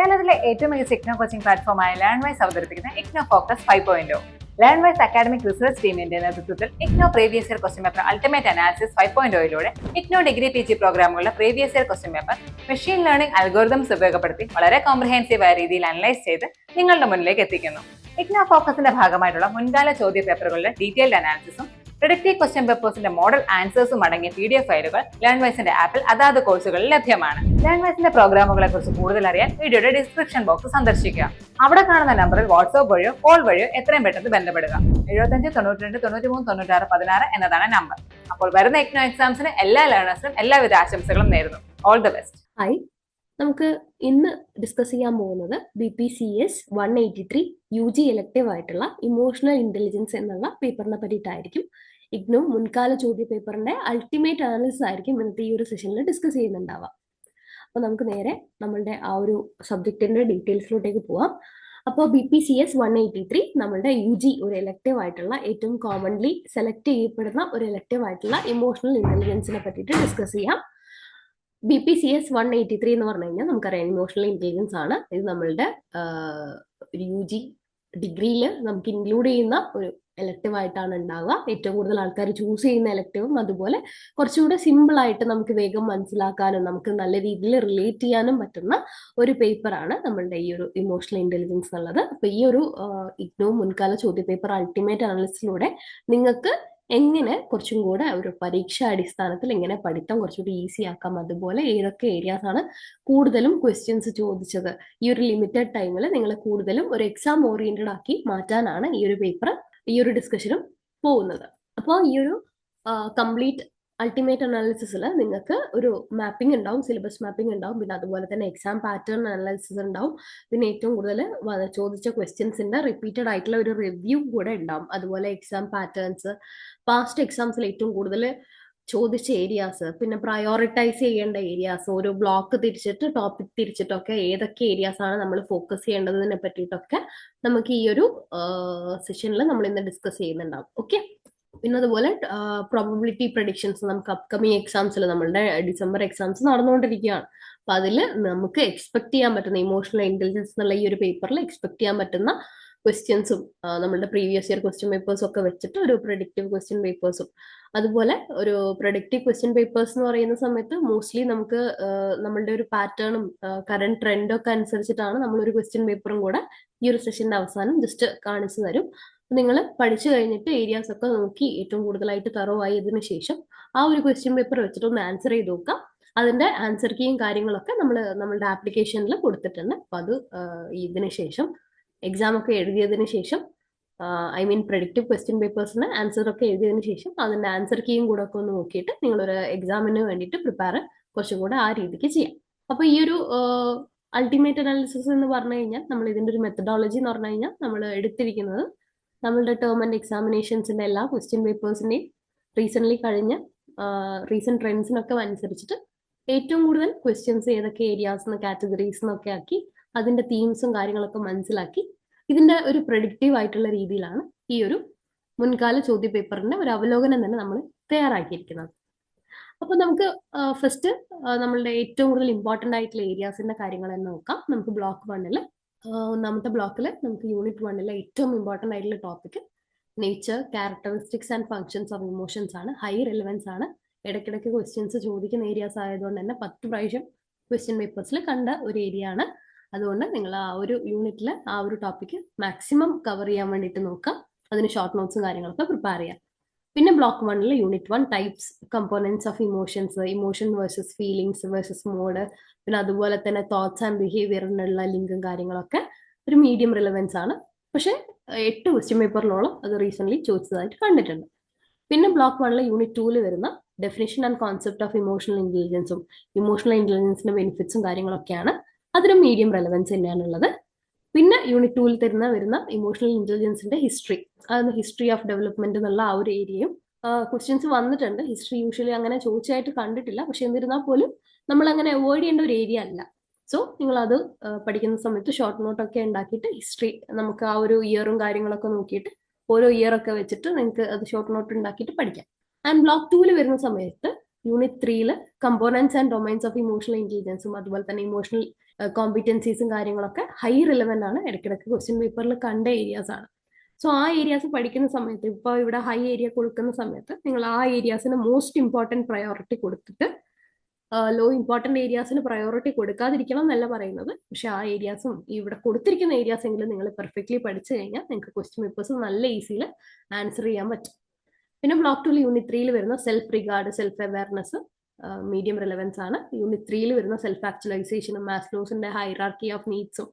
കേരളത്തിലെ ഏറ്റവും മികച്ച ഇഗ്നോ കോച്ചിംഗ് പ്ലാറ്റ്ഫോമായ ലേൺവൈസ് അവതരിപ്പിക്കുന്ന IGNOU focus 5.0. Learnwise academic research ടീമിന്റെ നേതൃത്വത്തിൽ IGNOU previous year question paper ultimate analysis 5.0യിലൂടെ ഇഗ്നോ ഡിഗ്രി PG പ്രോഗ്രാമുകളുടെ previous year question paper machine learning algorithms ഉപയോഗപ്പെടുത്തി വളരെ കോംപ്രിഹെൻസീവായ രീതിയിൽ അനലൈസ് ചെയ്ത് നിങ്ങളുടെ മുന്നിലേക്ക് എത്തിക്കുന്നു. ഇഗ്നോ ഫോക്കസിന്റെ ഭാഗമായിട്ടുള്ള മുൻകാല ചോദ്യ പേപ്പറുകളുടെ ഡീറ്റെയിൽഡ് അനാലിസിസും പ്രിഡിക്റ്റീവ് ക്വസ്റ്റ്യൻ പേപ്പേഴ്സിന്റെ മോഡൽ ആൻസേഴ്സും അടങ്ങിയ PDF ഫയലുകൾ ലേൺവൈസിന്റെ ആപ്പിൽ അതാത് കോഴ്സുകളിൽ ലഭ്യമാണ്. ലേൺവൈസിന്റെ പ്രോഗ്രാമുകളെ കുറിച്ച് കൂടുതൽ അറിയാൻ വീഡിയോയുടെ ഡിസ്ക്രിപ്ഷൻ ബോക്സ് സന്ദർശിക്കുക. അവിടെ കാണുന്ന നമ്പറിൽ വാട്സ്ആപ്പ് വഴിയോ കോൾ വഴിയോ എത്രയും പെട്ടെന്ന് ബന്ധപ്പെടുക. 75 92 93 96 16 എന്നതാണ് നമ്പർ. അപ്പോൾ വരുന്ന ഇഗ്നോ എക്സാംസിന് എല്ലാ ലേണേഴ്സിനും എല്ലാവിധ ആശംസകളും നേരുന്നു. All the best. ഹായ്, നമുക്ക് ഇന്ന് ഡിസ്കസ് ചെയ്യാൻ പോകുന്നത് BPCS 183 UG എലക്റ്റീവ് ആയിട്ടുള്ള ഇമോഷണൽ ഇന്റലിജൻസ് എന്നുള്ള പേപ്പറിനെ പറ്റിയിട്ടായിരിക്കും. ഇഗ്നോ മുൻകാല ചോദ്യ പേപ്പറിന്റെ അൾട്ടിമേറ്റ് അനാലിസിസ് ആയിരിക്കും ഇന്നത്തെ ഈ ഒരു സെഷനിൽ ഡിസ്കസ് ചെയ്യുന്നുണ്ടാവുക. അപ്പോൾ നമുക്ക് നേരെ നമ്മളുടെ ആ ഒരു സബ്ജക്റ്റിന്റെ ഡീറ്റെയിൽസിലോട്ടേക്ക് പോവാം. അപ്പോൾ BPCS 183 നമ്മളുടെ UG ഒരു എലക്റ്റീവ് ആയിട്ടുള്ള ഏറ്റവും കോമൺലി സെലക്ട് ചെയ്യപ്പെടുന്ന ഒരു എലക്റ്റീവ് ആയിട്ടുള്ള ഇമോഷണൽ ഇന്റലിജൻസിനെ പറ്റിയിട്ട് ഡിസ്കസ് ചെയ്യാം. BPCS 183 എന്ന് പറഞ്ഞു കഴിഞ്ഞാൽ നമുക്കറിയാം ഇമോഷണൽ ഇന്റലിജൻസ് ആണ്. ഇത് നമ്മളുടെ ഒരു UG ഡിഗ്രിയിൽ നമുക്ക് ഇൻക്ലൂഡ് ചെയ്യുന്ന ഒരു എലക്റ്റീവ് ആയിട്ടാണ് ഉണ്ടാവുക. ഏറ്റവും കൂടുതൽ ആൾക്കാർ ചൂസ് ചെയ്യുന്ന എലക്റ്റീവും അതുപോലെ കുറച്ചുകൂടെ സിമ്പിൾ ആയിട്ട് നമുക്ക് വേഗം മനസ്സിലാക്കാനും നമുക്ക് നല്ല രീതിയിൽ റിലേറ്റ് ചെയ്യാനും പറ്റുന്ന ഒരു പേപ്പറാണ് നമ്മളുടെ ഈ ഒരു ഇമോഷണൽ ഇന്റലിജൻസ് എന്നുള്ളത്. അപ്പൊ ഈ ഒരു ഇഗ്നോ മുൻകാല ചോദ്യ പേപ്പർ അൾട്ടിമേറ്റ് അനാലിസിസിലൂടെ നിങ്ങൾക്ക് എങ്ങനെ കുറച്ചും കൂടെ ഒരു പരീക്ഷാ അടിസ്ഥാനത്തിൽ എങ്ങനെ പഠിത്തം കുറച്ചുകൂടി ഈസി ആക്കാം, അതുപോലെ ഏതൊക്കെ ഏരിയാസ് ആണ് കൂടുതലും ക്വസ്റ്റ്യൻസ് ചോദിച്ചത്, ഈ ഒരു ലിമിറ്റഡ് ടൈമിൽ നിങ്ങൾ കൂടുതലും ഒരു എക്സാം ഓറിയന്റഡ് ആക്കി മാറ്റാനാണ് ഈ ഒരു പേപ്പർ ഈ ഒരു ഡിസ്കഷനും പോകുന്നത്. അപ്പോൾ ഈ ഒരു കംപ്ലീറ്റ് അൾട്ടിമേറ്റ് അനാലിസിസിൽ നിങ്ങൾക്ക് ഒരു മാപ്പിംഗ് ഉണ്ടാവും, സിലബസ് മാപ്പിംഗ് ഉണ്ടാവും, പിന്നെ അതുപോലെ തന്നെ എക്സാം പാറ്റേൺ അനാലിസിസ് ഉണ്ടാവും, പിന്നെ ഏറ്റവും കൂടുതൽ ചോദിച്ച ക്വസ്റ്റ്യൻസിന്റെ റിപ്പീറ്റഡ് ആയിട്ടുള്ള ഒരു റിവ്യൂ കൂടെ ഉണ്ടാവും. അതുപോലെ എക്സാം പാറ്റേൺസ്, പാസ്റ്റ് എക്സാംസിൽ ഏറ്റവും കൂടുതൽ ചോദിച്ച ഏരിയാസ്, പിന്നെ പ്രയോറിറ്റൈസ് ചെയ്യേണ്ട ഏരിയാസ്, ഓരോ ബ്ലോക്ക് തിരിച്ചിട്ട് ടോപ്പിക് തിരിച്ചിട്ടൊക്കെ ഏതൊക്കെ ഏരിയാസ് ആണ് നമ്മൾ ഫോക്കസ് ചെയ്യേണ്ടതിനെ പറ്റിയിട്ടൊക്കെ നമുക്ക് ഈ ഒരു സെഷനിൽ നമ്മൾ ഇന്ന് ഡിസ്കസ് ചെയ്യുന്നുണ്ടാവും. ഓക്കെ, പിന്നെ അതുപോലെ പ്രോബബിലിറ്റി പ്രഡിക്ഷൻസ് നമുക്ക് അപ്കമിങ് എക്സാംസിൽ നമ്മളുടെ ഡിസംബർ എക്സാംസ് നടന്നുകൊണ്ടിരിക്കുകയാണ്. അപ്പൊ അതിൽ നമുക്ക് എക്സ്പെക്ട് ചെയ്യാൻ പറ്റുന്ന ഇമോഷണൽ ഇന്റലിജൻസ് എന്നുള്ള ഈ ഒരു പേപ്പറിൽ എക്സ്പെക്ട് ചെയ്യാൻ പറ്റുന്ന ക്വസ്റ്റ്യൻസും നമ്മുടെ പ്രീവിയസ് ഇയർ ക്വസ്റ്റ്യൻ പേപ്പേഴ്സും ഒക്കെ വെച്ചിട്ട് ഒരു പ്രൊഡിക്റ്റീവ് ക്വസ്റ്റ്യൻ പേപ്പേഴ്സും, അതുപോലെ ഒരു പ്രൊഡിക്റ്റീവ് ക്വസ്റ്റ്യൻ പേപ്പേഴ്സ് എന്ന് പറയുന്ന സമയത്ത് മോസ്റ്റ്ലി നമുക്ക് നമ്മളുടെ ഒരു പാറ്റേണും കറന്റ് ട്രെൻഡും ഒക്കെ അനുസരിച്ചിട്ടാണ് നമ്മളൊരു ക്വസ്റ്റ്യൻ പേപ്പറും കൂടെ ഈ ഒരു സെഷന്റെ അവസാനം ജസ്റ്റ് കാണിച്ചു തരും. നിങ്ങൾ പഠിച്ചു കഴിഞ്ഞിട്ട് ഏരിയാസ് ഒക്കെ നോക്കി ഏറ്റവും കൂടുതലായിട്ട് തറവായതിനു ശേഷം ആ ഒരു ക്വസ്റ്റ്യൻ പേപ്പർ വെച്ചിട്ട് ഒന്ന് ആൻസർ ചെയ്ത് നോക്കാം. അതിന്റെ ആൻസർ കീയും കാര്യങ്ങളൊക്കെ നമ്മളുടെ ആപ്ലിക്കേഷനിൽ കൊടുത്തിട്ടുണ്ട്. അപ്പൊ അത് ഇതിന് ശേഷം എക്സാം ഒക്കെ എഴുതിയതിനു ശേഷം പ്രഡിക്റ്റീവ് ക്വസ്റ്റ്യൻ പേപ്പേഴ്സിന് ആൻസർ ഒക്കെ എഴുതിയതിനു ശേഷം അതിന്റെ ആൻസർ കീയും കൂടെ ഒക്കെ ഒന്ന് നോക്കിയിട്ട് നിങ്ങളൊരു എക്സാമിന് വേണ്ടിയിട്ട് പ്രിപ്പയർ കുറച്ചും കൂടെ ആ രീതിക്ക് ചെയ്യാം. അപ്പൊ ഈ ഒരു അൾട്ടിമേറ്റ് അനാലിസിസ് എന്ന് പറഞ്ഞു കഴിഞ്ഞാൽ നമ്മൾ ഇതിന്റെ ഒരു മെത്തഡോളജി എന്ന് പറഞ്ഞു കഴിഞ്ഞാൽ നമ്മൾ എടുത്തിരിക്കുന്നത് നമ്മളുടെ ടേം ആൻഡ് എക്സാമിനേഷൻസിന്റെ എല്ലാ ക്വസ്റ്റ്യൻ പേപ്പേഴ്സിന്റെയും റീസെന്റ് കഴിഞ്ഞ റീസെന്റ് ട്രെൻഡ്സിനൊക്കെ അനുസരിച്ചിട്ട് ഏറ്റവും കൂടുതൽ ക്വസ്റ്റ്യൻസ് ഏതൊക്കെ ഏരിയാസ് കാറ്റഗറീസ് എന്നൊക്കെ ആക്കി അതിന്റെ തീംസും കാര്യങ്ങളൊക്കെ മനസ്സിലാക്കി ഇതിന്റെ ഒരു പ്രഡിക്റ്റീവ് ആയിട്ടുള്ള രീതിയിലാണ് ഈ ഒരു മുൻകാല ചോദ്യ പേപ്പറിന്റെ ഒരു അവലോകനം തന്നെ നമ്മൾ തയ്യാറാക്കിയിരിക്കുന്നത്. അപ്പൊ നമുക്ക് ഫസ്റ്റ് നമ്മളുടെ ഏറ്റവും കൂടുതൽ ഇമ്പോർട്ടന്റ് ആയിട്ടുള്ള ഏരിയാസിന്റെ കാര്യങ്ങൾ തന്നെ നോക്കാം. നമുക്ക് ബ്ലോക്ക് 1 ഒന്നാമത്തെ ബ്ലോക്കിൽ നമുക്ക് യൂണിറ്റ് 1 ഏറ്റവും ഇമ്പോർട്ടന്റ് ആയിട്ടുള്ള topic nature, characteristics and functions of emotions ആണ്. ഹൈ റെലവൻസ് ആണ്. ഇടയ്ക്കിടയ്ക്ക് ക്വസ്റ്റ്യൻസ് ചോദിക്കുന്ന ഏരിയാസ് ആയതുകൊണ്ട് തന്നെ 10 പ്രാവശ്യം ക്വസ്റ്റ്യൻ പേപ്പേഴ്സിൽ കണ്ട ഒരു ഏരിയ ആണ്. അതുകൊണ്ട് നിങ്ങൾ ആ ഒരു യൂണിറ്റിൽ ആ ഒരു ടോപ്പിക് മാക്സിമം കവർ ചെയ്യാൻ വേണ്ടിയിട്ട് നോക്കാം. അതിന് ഷോർട്ട് നോട്ട്സും കാര്യങ്ങളൊക്കെ പ്രിപ്പയർ ചെയ്യാം. പിന്നെ block 1 unit 1 types, components of emotions, emotion versus feelings versus mood, പിന്നെ അതുപോലെ തന്നെ തോട്ട്സ് ആൻഡ് ബിഹേവിയറിനുള്ള ലിങ്കും കാര്യങ്ങളൊക്കെ ഒരു മീഡിയം റിലവൻസ് ആണ്. പക്ഷെ 8 ക്വസ്റ്റ്യൻ പേപ്പറിലോളം അത് റീസെന്റ് ചോദിച്ചതായിട്ട് കണ്ടിട്ടുണ്ട്. പിന്നെ ബ്ലോക്ക് 1 യൂണിറ്റ് 2 വരുന്ന definition and concept of emotional ഇന്റലിജൻസും ഇമോഷണൽ ഇന്റലിജൻസിന്റെ ബെനിഫിറ്റ്സും കാര്യങ്ങളൊക്കെയാണ്. അതിന് മീഡിയം റെലവൻസ് തന്നെയാണുള്ളത്. പിന്നെ യൂണിറ്റ് 2 വരുന്ന ഇമോഷണൽ ഇന്റലിജൻസിന്റെ ഹിസ്റ്ററി, അതായത് ഹിസ്റ്ററി ഓഫ് ഡെവലപ്മെന്റ് എന്നുള്ള ആ ഒരു ഏരിയയും ക്വസ്റ്റ്യൻസ് വന്നിട്ടുണ്ട്. ഹിസ്റ്ററി യൂഷ്വലി അങ്ങനെ ചോദിച്ചായിട്ട് കണ്ടിട്ടില്ല, പക്ഷെ എന്നിരുന്നാൽ പോലും നമ്മൾ അങ്ങനെ അവോയ്ഡ് ചെയ്യേണ്ട ഒരു ഏരിയ അല്ല. സോ നിങ്ങൾ അത് പഠിക്കുന്ന സമയത്ത് ഷോർട്ട് നോട്ട് ഒക്കെ ഉണ്ടാക്കിയിട്ട് ഹിസ്റ്ററി നമുക്ക് ആ ഒരു ഇയറും കാര്യങ്ങളൊക്കെ നോക്കിയിട്ട് ഓരോ ഇയർ ഒക്കെ വെച്ചിട്ട് നിങ്ങൾക്ക് അത് ഷോർട്ട് നോട്ട് ഉണ്ടാക്കിയിട്ട് പഠിക്കാം. ആൻഡ് ബ്ലോക്ക് 2 വരുന്ന സമയത്ത് unit 3 components and domains of emotional ഇന്റലിജൻസും അതുപോലെ തന്നെ ഇമോഷണൽ കോമ്പിറ്റൻസീസും കാര്യങ്ങളൊക്കെ ഹൈ റിലവൻ്റ് ആണ്, ഇടയ്ക്കിടയ്ക്ക് ക്വസ്റ്റ്യൻ പേപ്പറിൽ കണ്ട ഏരിയാസ് ആണ്. സോ ആ ഏരിയാസ് പഠിക്കുന്ന സമയത്ത്, ഇപ്പോൾ ഇവിടെ ഹൈ ഏരിയ കൊടുക്കുന്ന സമയത്ത് നിങ്ങൾ ആ ഏരിയാസിന് മോസ്റ്റ് ഇമ്പോർട്ടൻറ്റ് പ്രയോറിറ്റി കൊടുത്തിട്ട് ലോ ഇമ്പോർട്ടൻറ്റ് ഏരിയാസിന് പ്രയോറിറ്റി കൊടുക്കാതിരിക്കണം എന്നല്ല പറയുന്നത്. പക്ഷെ ആ ഏരിയാസും ഇവിടെ കൊടുത്തിരിക്കുന്ന ഏരിയാസ് എങ്കിലും നിങ്ങൾ പെർഫെക്റ്റ്ലി പഠിച്ചു കഴിഞ്ഞാൽ നിങ്ങൾക്ക് ക്വസ്റ്റ്യൻ പേപ്പേഴ്സ് നല്ല ഈസിയിൽ ആൻസർ ചെയ്യാൻ പറ്റും. പിന്നെ ബ്ലോക്ക് 2 യൂണിറ്റ് 3 വരുന്ന self regard, self awareness medium relevance ആണ്. യൂണിറ്റ് 3 വരുന്ന സെൽഫ് ആക്ച്വലൈസേഷനും മാസ്ലോസിന്റെ ഹൈറാർക്കി ഓഫ് നീഡ്സും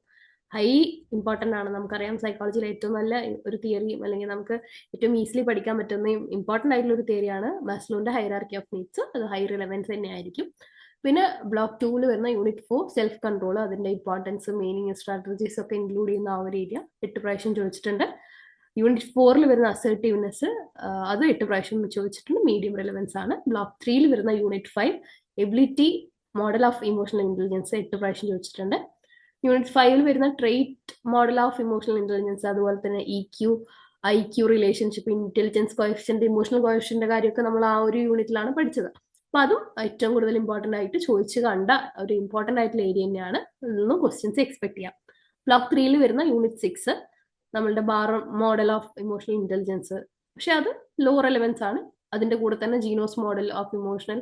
ഹൈ ഇമ്പോർട്ടൻ്റ് ആണ്. നമുക്കറിയാം സൈക്കോളജിയിൽ ഏറ്റവും നല്ല ഒരു തിയറിയും അല്ലെങ്കിൽ നമുക്ക് ഏറ്റവും ഈസിലി പഠിക്കാൻ പറ്റുന്നതും ഇമ്പോർട്ടൻ്റ് ആയിട്ടുള്ള ഒരു തിയറിയാണ് മാസ്ലോന്റെ ഹൈറാർക്കി ഓഫ് നീഡ്സ്. അത് ഹൈ റിലവൻസ് തന്നെ ആയിരിക്കും. പിന്നെ ബ്ലോക്ക് 2 വരുന്ന യൂണിറ്റ് 4 സെൽഫ് കൺട്രോൾ, അതിന്റെ ഇമ്പോർട്ടൻസ്, മീനിങ്, സ്ട്രാറ്റജീസ് ഒക്കെ ഇൻക്ലൂഡ് ചെയ്യുന്ന ആ ഒരു ഏരിയ 8 പ്രാവശ്യം ചോദിച്ചിട്ടുണ്ട്. യൂണിറ്റ് 4 വരുന്ന അസേർട്ടീവ്നെസ്, അത് 8 പ്രാവശ്യം ചോദിച്ചിട്ടുണ്ട്, മീഡിയം റിലവൻസ് ആണ്. ബ്ലോക്ക് 3 വരുന്ന unit 5 ability model of emotional intelligence 8 പ്രാവശ്യം ചോദിച്ചിട്ടുണ്ട്. യൂണിറ്റ് 5 വരുന്ന trait model of emotional intelligence, അതുപോലെ തന്നെ EQ, IQ, relationship, intelligence coefficient, emotional coefficient കാര്യമൊക്കെ നമ്മൾ ആ ഒരു യൂണിറ്റിലാണ് പഠിച്ചത്. അപ്പൊ അതും ഏറ്റവും കൂടുതൽ ഇമ്പോർട്ടൻ്റ് ആയിട്ട് ചോദിച്ചു കണ്ട ഒരു ഇമ്പോർട്ടൻ്റ് ആയിട്ടുള്ള ഏരിയ തന്നെയാണ്. ഇതൊന്നും ക്വസ്റ്റ്യൻസ് എക്സ്പെക്ട് ചെയ്യാം. ബ്ലോക്ക് 3 വരുന്ന യൂണിറ്റ് 6 നമ്മളുടെ bar model of emotional intelligence, പക്ഷെ അത് ലോ റെലവൻസ് ആണ്. അതിന്റെ കൂടെ തന്നെ ജീനോസ് മോഡൽ ഓഫ് ഇമോഷണൽ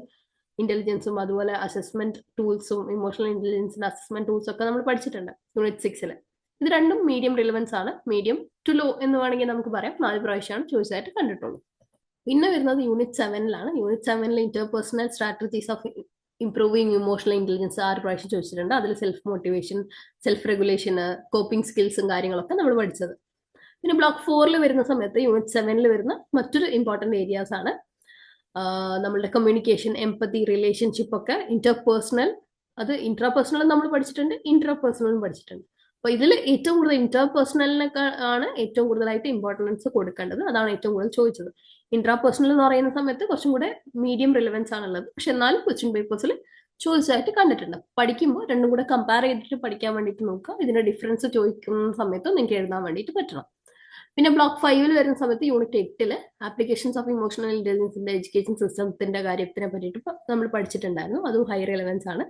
ഇന്റലിജൻസും അതുപോലെ അസസ്മെന്റ് ടൂൾസും ഇമോഷണൽ ഇന്റലിജൻസിന്റെ അസസ്മെന്റ് ടൂൾസും ഒക്കെ നമ്മൾ പഠിച്ചിട്ടുണ്ട് യൂണിറ്റ് 6. ഇത് രണ്ടും മീഡിയം റിലവൻസ് ആണ്, മീഡിയം ടു ലോ എന്ന് വേണമെങ്കിൽ നമുക്ക് പറയാം. 4 പ്രാവശ്യമാണ് ചോദിച്ചതായിട്ട് കണ്ടിട്ടുള്ളൂ. പിന്നെ വരുന്നത് unit 7 unit 7 interpersonal strategies of improving emotional intelligence 6 പ്രാവശ്യം ചോദിച്ചിട്ടുണ്ട്. അതിൽ self motivation, self regulation, coping സ്കിൽസും കാര്യങ്ങളൊക്കെ നമ്മൾ പഠിച്ചത്. പിന്നെ ബ്ലോക്ക് 4 വരുന്ന സമയത്ത് യൂണിറ്റ് 7 വരുന്ന മറ്റൊരു ഇമ്പോർട്ടൻറ്റ് ഏരിയാസ് ആണ് നമ്മളുടെ കമ്മ്യൂണിക്കേഷൻ, എംപതി, റിലേഷൻഷിപ്പ് ഒക്കെ. ഇന്റർപേഴ്സണൽ, അത് ഇൻട്രാപേഴ്സണലും നമ്മൾ പഠിച്ചിട്ടുണ്ട്, ഇന്റർപേഴ്സണലും പഠിച്ചിട്ടുണ്ട്. അപ്പൊ ഇതിൽ ഏറ്റവും കൂടുതൽ ഇന്റർപേഴ്സണലിനൊക്കെ ആണ് ഏറ്റവും കൂടുതലായിട്ട് ഇമ്പോർട്ടൻസ് കൊടുക്കേണ്ടത്. അതാണ് ഏറ്റവും കൂടുതൽ ചോദിച്ചത്. ഇൻട്രാപേഴ്സണൽ എന്ന് പറയുന്ന സമയത്ത് കുറച്ചും കൂടെ മീഡിയം റിലവൻസ് ആണുള്ളത്, പക്ഷെ എന്നാലും ക്വസ്റ്റ്യൻ പേപ്പേഴ്സിൽ ചോദിച്ചതായിട്ട് കണ്ടിട്ടുണ്ട്. പഠിക്കുമ്പോൾ രണ്ടും കൂടെ കമ്പയർ ചെയ്തിട്ട് പഠിക്കാൻ വേണ്ടിയിട്ട് നോക്കുക. ഇതിന്റെ ഡിഫറൻസ് ചോദിക്കുന്ന സമയത്ത് നിങ്ങൾക്ക് എഴുതാൻ വേണ്ടിയിട്ട് പറ്റണം. പിന്നെ ബ്ലോക്ക് 5 വരുന്ന സമയത്ത് യൂണിറ്റ് 8 ആപ്ലിക്കേഷൻസ് ഓഫ് ഇമോഷണൽ ഇന്റലിജൻസിന്റെ എഡ്യൂക്കേഷൻ സിസ്റ്റത്തിന്റെ കാര്യത്തിനെ പറ്റിയിട്ട് നമ്മൾ പഠിച്ചിട്ടുണ്ടായിരുന്നു. അതും ഹൈ റിലവൻസ് ആണ്.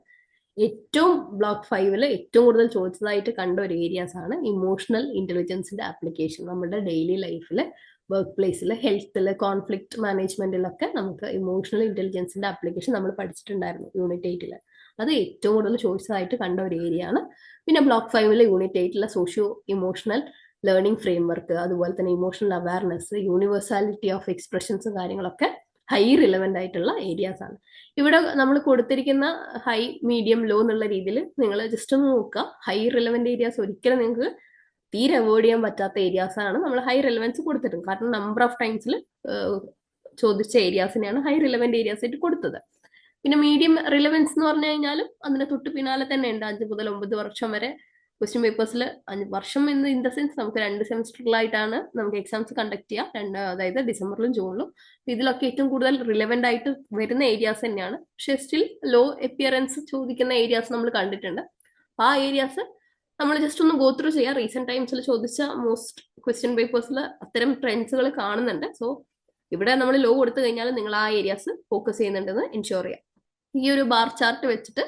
ഏറ്റവും ബ്ലോക്ക് 5 ഏറ്റവും കൂടുതൽ ചോദിച്ചതായിട്ട് കണ്ട ഒരു ഏരിയാസ് ആണ് ഇമോഷണൽ ഇന്റലിജൻസിന്റെ ആപ്ലിക്കേഷൻ. നമ്മുടെ ഡെയിലി ലൈഫിൽ, വർക്ക് പ്ലേസിൽ, ഹെൽത്തിൽ, കോൺഫ്ലിക്ട് മാനേജ്മെന്റിലൊക്കെ നമുക്ക് ഇമോഷണൽ ഇന്റലിജൻസിന്റെ ആപ്ലിക്കേഷൻ നമ്മൾ പഠിച്ചിട്ടുണ്ടായിരുന്നു യൂണിറ്റ് 8. അത് ഏറ്റവും കൂടുതൽ ചോദിച്ചതായിട്ട് കണ്ട ഒരു ഏരിയ ആണ്. പിന്നെ block 5 unit 8 socio emotional learning framework, അതുപോലെ തന്നെ ഇമോഷണൽ അവയർനെസ്, യൂണിവേഴ്സാലിറ്റി ഓഫ് എക്സ്പ്രഷൻസും കാര്യങ്ങളൊക്കെ ഹൈ റിലവൻ്റ് ആയിട്ടുള്ള ഏരിയാസ് ആണ്. ഇവിടെ നമ്മൾ കൊടുത്തിരിക്കുന്ന ഹൈ, മീഡിയം, ലോ എന്നുള്ള രീതിയിൽ നിങ്ങൾ ജസ്റ്റ് ഒന്ന് നോക്കുക. ഹൈ റിലവൻ്റ് ഏരിയാസ് ഒരിക്കലും നിങ്ങൾക്ക് തീരെ അവോയ്ഡ് ചെയ്യാൻ പറ്റാത്ത ഏരിയാസ് ആണ് നമ്മൾ ഹൈ റിലവൻസ് കൊടുത്തിട്ടുണ്ട്. കാരണം നമ്പർ ഓഫ് ടൈംസിൽ ചോദിച്ച ഏരിയാസിനെയാണ് ഹൈ റിലവൻ്റ് ഏരിയാസ് ആയിട്ട് കൊടുത്തത്. പിന്നെ മീഡിയം റിലവൻസ് എന്ന് പറഞ്ഞു കഴിഞ്ഞാലും അതിന്റെ തൊട്ട് പിന്നാലെ തന്നെ ഉണ്ട്. 5 മുതൽ 9 വർഷം വരെ ക്വസ്റ്റ്യൻ പേപ്പേഴ്സിൽ 5 വർഷം ഇൻ ദ സെൻസ് നമുക്ക് 2 സെമിസ്റ്ററിലായിട്ടാണ് നമുക്ക് എക്സാംസ് കണ്ടക്ട് ചെയ്യുക, അതായത് ഡിസംബറിലും ജൂണിലും. ഇതിലൊക്കെ ഏറ്റവും കൂടുതൽ റിലവൻ്റ് ആയിട്ട് വരുന്ന ഏരിയാസ് തന്നെയാണ്. പക്ഷെ സ്റ്റിൽ ലോ അപ്പിയറൻസ് ചോദിക്കുന്ന ഏരിയാസ് നമ്മൾ കണ്ടിട്ടുണ്ട്. ആ ഏരിയാസ് നമ്മൾ ജസ്റ്റ് ഒന്ന് ഗോ ത്രൂ ചെയ്യുക. റീസെന്റ് ടൈംസിൽ ചോദിച്ച മോസ്റ്റ് ക്വസ്റ്റ്യൻ പേപ്പേഴ്സിൽ അത്തരം ട്രെൻഡ്സുകൾ കാണുന്നുണ്ട്. സോ ഇവിടെ നമ്മൾ ലോ കൊടുത്തു കഴിഞ്ഞാൽ നിങ്ങൾ ആ ഏരിയാസ് ഫോക്കസ് ചെയ്യുന്നുണ്ടെന്ന് എൻഷുർ ചെയ്യാം. ഈ ഒരു ബാർ ചാർട്ട് വെച്ചിട്ട്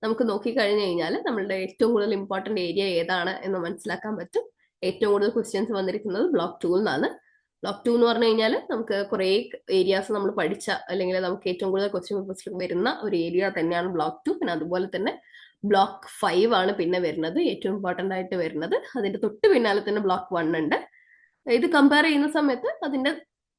നമുക്ക് നോക്കി കഴിഞ്ഞു കഴിഞ്ഞാൽ നമ്മളുടെ ഏറ്റവും കൂടുതൽ ഇമ്പോർട്ടന്റ് ഏരിയ ഏതാണ് എന്ന് മനസ്സിലാക്കാൻ പറ്റും. ഏറ്റവും കൂടുതൽ ക്വസ്റ്റ്യൻസ് വന്നിരിക്കുന്നത് ബ്ലോക്ക് 2 നിന്നാണ്. ബ്ലോക്ക് 2 എന്ന് പറഞ്ഞു കഴിഞ്ഞാൽ നമുക്ക് കുറേ ഏരിയാസ് നമ്മൾ പഠിച്ച, അല്ലെങ്കിൽ നമുക്ക് ഏറ്റവും കൂടുതൽ ക്വസ്റ്റ്യൻ പേപ്പേഴ്സിൽ വരുന്ന ഒരു ഏരിയ തന്നെയാണ് ബ്ലോക്ക് 2. പിന്നെ അതുപോലെ തന്നെ ബ്ലോക്ക് 5 ആണ് പിന്നെ വരുന്നത്, ഏറ്റവും ഇമ്പോർട്ടന്റ് ആയിട്ട് വരുന്നത്. അതിന്റെ തൊട്ട് പിന്നാലെ തന്നെ ബ്ലോക്ക് 1 ഉണ്ട്. ഇത് കമ്പയർ ചെയ്യുന്ന സമയത്ത് അതിന്റെ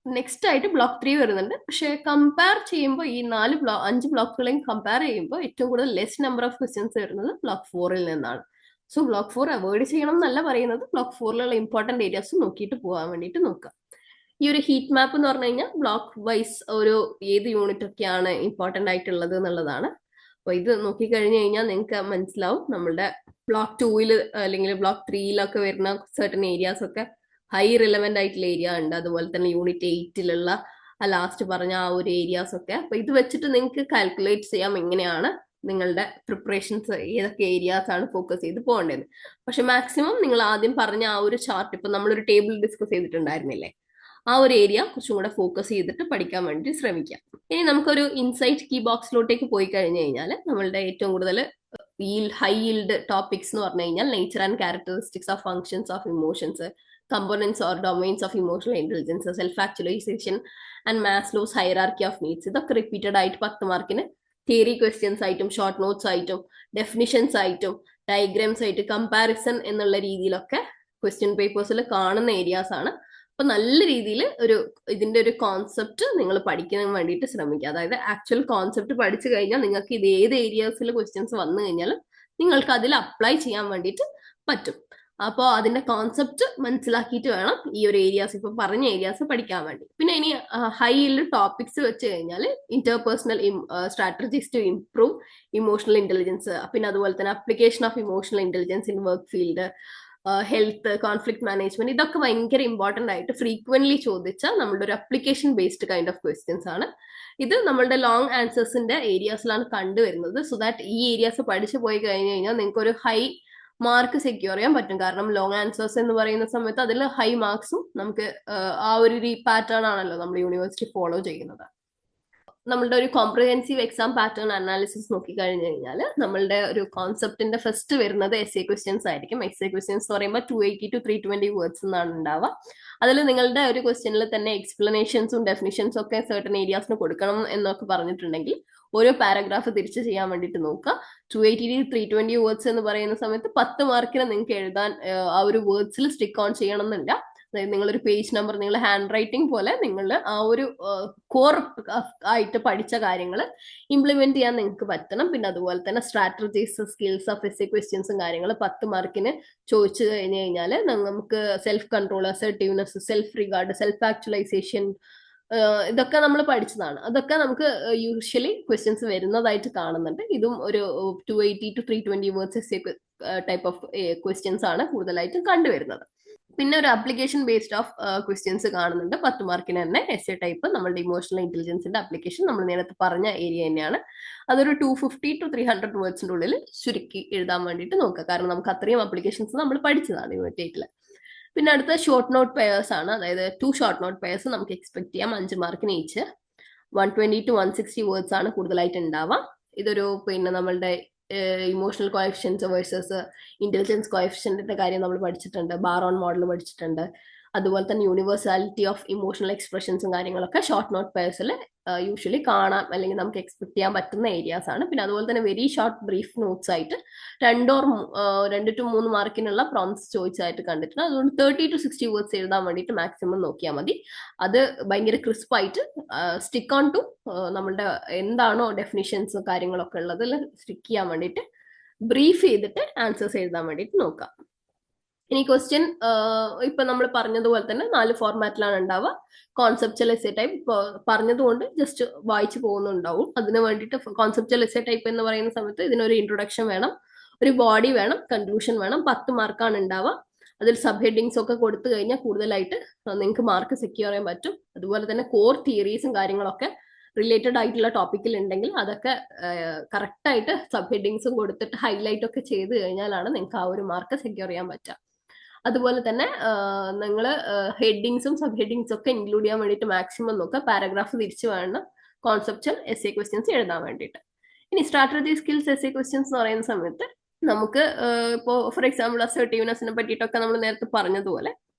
നെക്സ്റ്റ് ആയിട്ട് ബ്ലോക്ക് 3 വരുന്നുണ്ട്. പക്ഷെ കമ്പയർ ചെയ്യുമ്പോൾ ഈ 5 ബ്ലോക്കുകളെയും കമ്പയർ ചെയ്യുമ്പോൾ ഏറ്റവും കൂടുതൽ ലെസ് നമ്പർ ഓഫ് ക്വസ്റ്റ്യൻസ് വരുന്നത് ബ്ലോക്ക് 4 നിന്നാണ്. സോ ബ്ലോക്ക് 4 അവോയ്ഡ് ചെയ്യണം എന്നല്ല പറയുന്നത്, ബ്ലോക്ക് 4 ഇമ്പോർട്ടന്റ് ഏരിയാസ് നോക്കിയിട്ട് പോകാൻ വേണ്ടിയിട്ട് നോക്കുക. ഈ ഒരു ഹീറ്റ് മാപ്പ് എന്ന് പറഞ്ഞു കഴിഞ്ഞാൽ ബ്ലോക്ക് വൈസ് ഒരു ഏത് യൂണിറ്റ് ഒക്കെയാണ് ഇമ്പോർട്ടന്റ് ആയിട്ടുള്ളത് എന്നുള്ളതാണ്. അപ്പൊ ഇത് നോക്കിക്കഴിഞ്ഞു കഴിഞ്ഞാൽ നിങ്ങൾക്ക് മനസ്സിലാവും നമ്മളുടെ ബ്ലോക്ക് 2 അല്ലെങ്കിൽ ബ്ലോക്ക് 3 വരുന്ന സർട്ടൻ ഏരിയാസ് ഒക്കെ ഹൈ റിലവൻ്റ് ആയിട്ടുള്ള ഏരിയ ഉണ്ട്. അതുപോലെ തന്നെ യൂണിറ്റ് 8 ലാസ്റ്റ് പറഞ്ഞ ആ ഒരു ഏരിയാസ് ഒക്കെ. അപ്പൊ ഇത് വെച്ചിട്ട് നിങ്ങൾക്ക് കാൽക്കുലേറ്റ് ചെയ്യാം എങ്ങനെയാണ് നിങ്ങളുടെ പ്രിപ്പറേഷൻസ് ഏതൊക്കെ ഏരിയാസ് ആണ് ഫോക്കസ് ചെയ്ത് പോകേണ്ടത്. പക്ഷെ മാക്സിമം നിങ്ങൾ ആദ്യം പറഞ്ഞ ആ ഒരു ചാർട്ട്, ഇപ്പൊ നമ്മളൊരു ടേബിൾ ഡിസ്കസ് ചെയ്തിട്ടുണ്ടായിരുന്നില്ലേ, ആ ഒരു ഏരിയ കുറച്ചും കൂടെ ഫോക്കസ് ചെയ്തിട്ട് പഠിക്കാൻ വേണ്ടി ശ്രമിക്കാം. ഇനി നമുക്കൊരു ഇൻസൈറ്റ് കീ ബോക്സിലോട്ടേക്ക് പോയി കഴിഞ്ഞു കഴിഞ്ഞാൽ നമ്മളുടെ ഏറ്റവും കൂടുതൽ ഹൈ yield ടോപ്പിക്സ് എന്ന് പറഞ്ഞു കഴിഞ്ഞാൽ nature and characteristics of functions of emotions, components or domains of emotional intelligence, self actualisation and Maslow's hierarchy of needs. ഇതൊക്കെ റിപ്പീറ്റഡ് ആയിട്ട് 10 മാർക്കിന് തിയറി ക്വസ്റ്റ്യൻസ് ആയിട്ടും ഷോർട്ട് നോട്ട്സ് ആയിട്ടും ഡെഫിനിഷൻസ് ആയിട്ടും ഡയഗ്രാംസ് ആയിട്ട് കമ്പാരിസൺ എന്നുള്ള രീതിയിലൊക്കെ ക്വസ്റ്റ്യൻ പേപ്പേഴ്സിൽ കാണുന്ന ഏരിയാസ് ആണ്. അപ്പൊ നല്ല രീതിയിൽ ഇതിന്റെ ഒരു കോൺസെപ്റ്റ് നിങ്ങൾ പഠിക്കാൻ വേണ്ടിയിട്ട് ശ്രമിക്കുക. അതായത് ആക്ച്വൽ കോൺസെപ്റ്റ് പഠിച്ചു കഴിഞ്ഞാൽ നിങ്ങൾക്ക് ഇത് ഏത് ഏരിയാസിൽ ക്വസ്റ്റ്യൻസ് വന്നു കഴിഞ്ഞാലും നിങ്ങൾക്ക് അതിൽ അപ്ലൈ ചെയ്യാൻ വേണ്ടിയിട്ട് പറ്റും. അപ്പോൾ അതിന്റെ കോൺസെപ്റ്റ് മനസ്സിലാക്കിയിട്ട് വേണം ഈ ഒരു ഏരിയാസ്, ഇപ്പൊ പറഞ്ഞ ഏരിയാസ് പഠിക്കാൻ വേണ്ടി. പിന്നെ ഇനി ഹൈ yield ടോപ്പിക്സ് വെച്ച് കഴിഞ്ഞാൽ interpersonal strategies to improve emotional intelligence, പിന്നെ അതുപോലെ തന്നെ application of emotional intelligence in work field, health, conflict management, ഇതൊക്കെ ഭയങ്കര ഇമ്പോർട്ടന്റ് ആയിട്ട് ഫ്രീക്വന്റ്ലി ചോദിച്ച നമ്മളുടെ ഒരു application based kind of questions ആണ്. ഇത് നമ്മളുടെ ലോങ് ആൻസേഴ്സിന്റെ ഏരിയാസിലാണ് കണ്ടുവരുന്നത്. സോ ദാറ്റ് ഈ ഏരിയാസ് പഠിച്ചു പോയി കഴിഞ്ഞു കഴിഞ്ഞാൽ നിങ്ങൾക്ക് ഒരു ഹൈ മാർക്ക് സെക്യൂർ ചെയ്യാൻ പറ്റും. കാരണം ലോങ് ആൻസേഴ്സ് എന്ന് പറയുന്ന സമയത്ത് അതിൽ ഹൈ മാർക്സും നമുക്ക് ആ ഒരു പാറ്റേൺ ആണല്ലോ നമ്മൾ യൂണിവേഴ്സിറ്റി ഫോളോ ചെയ്യുന്നത്. നമ്മളുടെ ഒരു കോംപ്രിഹെൻസീവ് എക്സാം പാറ്റേൺ അനാലിസിസ് നോക്കിക്കഴിഞ്ഞു കഴിഞ്ഞാൽ നമ്മളുടെ ഒരു കോൺസെപ്റ്റിന്റെ ഫസ്റ്റ് വരുന്നത് എസ് എ ക്വസ്റ്റ്യൻസ് ആയിരിക്കും. എസ് എ ക്വസ്റ്റ്യൻസ് എന്ന് പറയുമ്പോൾ 280 to 320 വേർഡ്സ് എന്നാണ് ഉണ്ടാവുക. അതിൽ നിങ്ങളുടെ ഒരു ക്വസ്റ്റ്യനിൽ തന്നെ എക്സ്പ്ലനേഷൻസും ഡെഫിനിഷൻസും ഒക്കെ സർട്ടൺ ഏരിയാസിന് കൊടുക്കണം എന്നൊക്കെ പറഞ്ഞിട്ടുണ്ടെങ്കിൽ ഓരോ പാരഗ്രാഫ് തിരിച്ച് ചെയ്യാൻ വേണ്ടിയിട്ട് നോക്കുക. 280 to 320 വേർഡ്സ് എന്ന് പറയുന്ന സമയത്ത് 10 മാർക്കിന് നിങ്ങൾക്ക് എഴുതാൻ ആ ഒരു വേർഡ്സിൽ സ്റ്റിക്ക് ഓൺ ചെയ്യണം എന്നില്ല. അതായത് നിങ്ങളൊരു പേജ് നമ്പർ, നിങ്ങൾ ഹാൻഡ് റൈറ്റിംഗ് പോലെ നിങ്ങൾ ആ ഒരു കോർ ആയിട്ട് പഠിച്ച കാര്യങ്ങൾ ഇംപ്ലിമെന്റ് ചെയ്യാൻ നിങ്ങൾക്ക് പറ്റണം. പിന്നെ അതുപോലെ തന്നെ strategies, skills of S A ക്വസ്റ്റ്യൻസും കാര്യങ്ങൾ 10 മാർക്കിന് ചോദിച്ചു കഴിഞ്ഞു കഴിഞ്ഞാൽ നമുക്ക് self control, assertiveness, self regard, self actualization, ഇതൊക്കെ നമ്മൾ പഠിച്ചതാണ്. അതൊക്കെ നമുക്ക് യൂഷ്വലി ക്വസ്റ്റ്യൻസ് വരുന്നതായിട്ട് കാണുന്നുണ്ട്. ഇതും ഒരു 280 to 320 words S A type of questions ആണ് കൂടുതലായിട്ടും കണ്ടുവരുന്നത്. പിന്നെ ഒരു ആപ്ലിക്കേഷൻ ബേസ്ഡ് ഓഫ് ക്വസ്റ്റ്യൻസ് കാണുന്നുണ്ട് 10 മാർക്കിന് തന്നെ. എസ് എ ടൈപ്പ് നമ്മളുടെ ഇമോഷണൽ ഇന്റലിജൻസിന്റെ ആപ്ലിക്കേഷൻ നമ്മൾ നേരത്തെ പറഞ്ഞ ഏരിയ തന്നെയാണ്. അതൊരു 250 to 300 വേർഡ്സിന്റെ ഉള്ളിൽ ചുരുക്കി എഴുതാൻ വേണ്ടിയിട്ട് നോക്കുക. കാരണം നമുക്ക് അത്രയും ആപ്ലിക്കേഷൻസ് നമ്മൾ പഠിച്ചതാണ് യൂണിറ്റ് 8. പിന്നെ അടുത്ത ഷോർട്ട് നോട്ട് പെയർസ് ആണ്. അതായത് 2 ഷോർട്ട് നോട്ട് പെയർസ് നമുക്ക് എക്സ്പെക്ട് ചെയ്യാം 5 മാർക്കിന് ഈച്ച്. 120 to 160 വേർഡ്സ് ആണ് കൂടുതലായിട്ട് ഉണ്ടാവുക. ഇതൊരു പിന്നെ നമ്മളുടെ ഇമോഷണൽ കോഎഫിഷ്യൻസ് വേഴ്സസ് ഇന്റലിജൻസ് കോഎഫിഷ്യന്റിന്റെ കാര്യം നമ്മൾ പഠിച്ചിട്ടുണ്ട്, ബാറോൺ മോഡൽ പഠിച്ചിട്ടുണ്ട്. അതുപോലെ തന്നെ യൂണിവേഴ്സാലിറ്റി ഓഫ് ഇമോഷണൽ എക്സ്പ്രഷൻസും കാര്യങ്ങളൊക്കെ ഷോർട്ട് നോട്ട് പേഴ്സിൽ യൂഷ്വലി കാണാം അല്ലെങ്കിൽ നമുക്ക് എക്സ്പെക്ട് ചെയ്യാൻ പറ്റുന്ന ഏരിയാസ് ആണ്. പിന്നെ അതുപോലെ തന്നെ വെരി ഷോർട്ട് ബ്രീഫ് നോട്ട്സ് ആയിട്ട് 2 to 3 മാർക്കിനുള്ള പ്രോംപ്റ്റ്സ് ചോദിച്ചായിട്ട് കണ്ടിട്ടുണ്ട്. അതുകൊണ്ട് 30 to 60 വേർഡ്സ് എഴുതാൻ വേണ്ടിയിട്ട് മാക്സിമം നോക്കിയാൽ മതി. അത് ഭയങ്കര ക്രിസ്പായിട്ട് സ്റ്റിക്ക് ഓൺ ടു നമ്മളുടെ എന്താണോ ഡെഫിനിഷൻസ് കാര്യങ്ങളൊക്കെ ഉള്ളതിൽ സ്റ്റിക്ക് ചെയ്യാൻ വേണ്ടിയിട്ട് ബ്രീഫ് ചെയ്തിട്ട് ആൻസേഴ്സ് എഴുതാൻ വേണ്ടിയിട്ട് നോക്കാം. ഇനി ക്വസ്റ്റ്യൻ ഇപ്പൊ നമ്മൾ പറഞ്ഞതുപോലെ തന്നെ 4 ഫോർമാറ്റിലാണ് ഉണ്ടാവുക. കോൺസെപ്ച്വൽ എസ്സേ ടൈപ്പ് ഇപ്പോൾ പറഞ്ഞതുകൊണ്ട് ജസ്റ്റ് വായിച്ചു പോകുന്നുണ്ടാവും. അതിന് വേണ്ടിയിട്ട് കോൺസെപ്ച്വൽ എസ്സേ ടൈപ്പ് എന്ന് പറയുന്ന സമയത്ത് ഇതിനൊരു ഇൻട്രൊഡക്ഷൻ വേണം, ഒരു ബോഡി വേണം, കൺക്ലൂഷൻ വേണം. 10 മാർക്കാണ് ഉണ്ടാവുക. അതിൽ സബ് ഹെഡിങ്സ് ഒക്കെ കൊടുത്തു കഴിഞ്ഞാൽ കൂടുതലായിട്ട് നിങ്ങൾക്ക് മാർക്ക് സെക്യൂർ ചെയ്യാൻ പറ്റും. അതുപോലെ തന്നെ കോർ തിയറീസും കാര്യങ്ങളൊക്കെ റിലേറ്റഡ് ആയിട്ടുള്ള ടോപ്പിക്കിൽ ഉണ്ടെങ്കിൽ അതൊക്കെ കറക്റ്റ് ആയിട്ട് സബ് ഹെഡിങ്സും കൊടുത്തിട്ട് ഹൈലൈറ്റ് ഒക്കെ ചെയ്ത് കഴിഞ്ഞാലാണ് നിങ്ങൾക്ക് ആ ഒരു മാർക്ക് സെക്യൂർ ചെയ്യാൻ പറ്റുക. അതുപോലെ തന്നെ നിങ്ങൾ ഹെഡിങ്സും സബ് ഹെഡിങ്സും ഒക്കെ ഇൻക്ലൂഡ് ചെയ്യാൻ വേണ്ടിയിട്ട് മാക്സിമം നോക്കുക. പാരഗ്രാഫ് തിരിച്ചു വേണം കോൺസെപ്ച്വൽ എസ് എ ക്വസ്റ്റ്യൻസ് എഴുതാൻ വേണ്ടിയിട്ട്. ഇനി strategy skills S A questions എന്ന് പറയുന്ന സമയത്ത് നമുക്ക് ഇപ്പോൾ ഫോർ എക്സാമ്പിൾ അസർട്ടീവ്നെസ്സിനെ പറ്റിയിട്ടൊക്കെ നമ്മൾ നേരത്തെ പറഞ്ഞതുപോലെ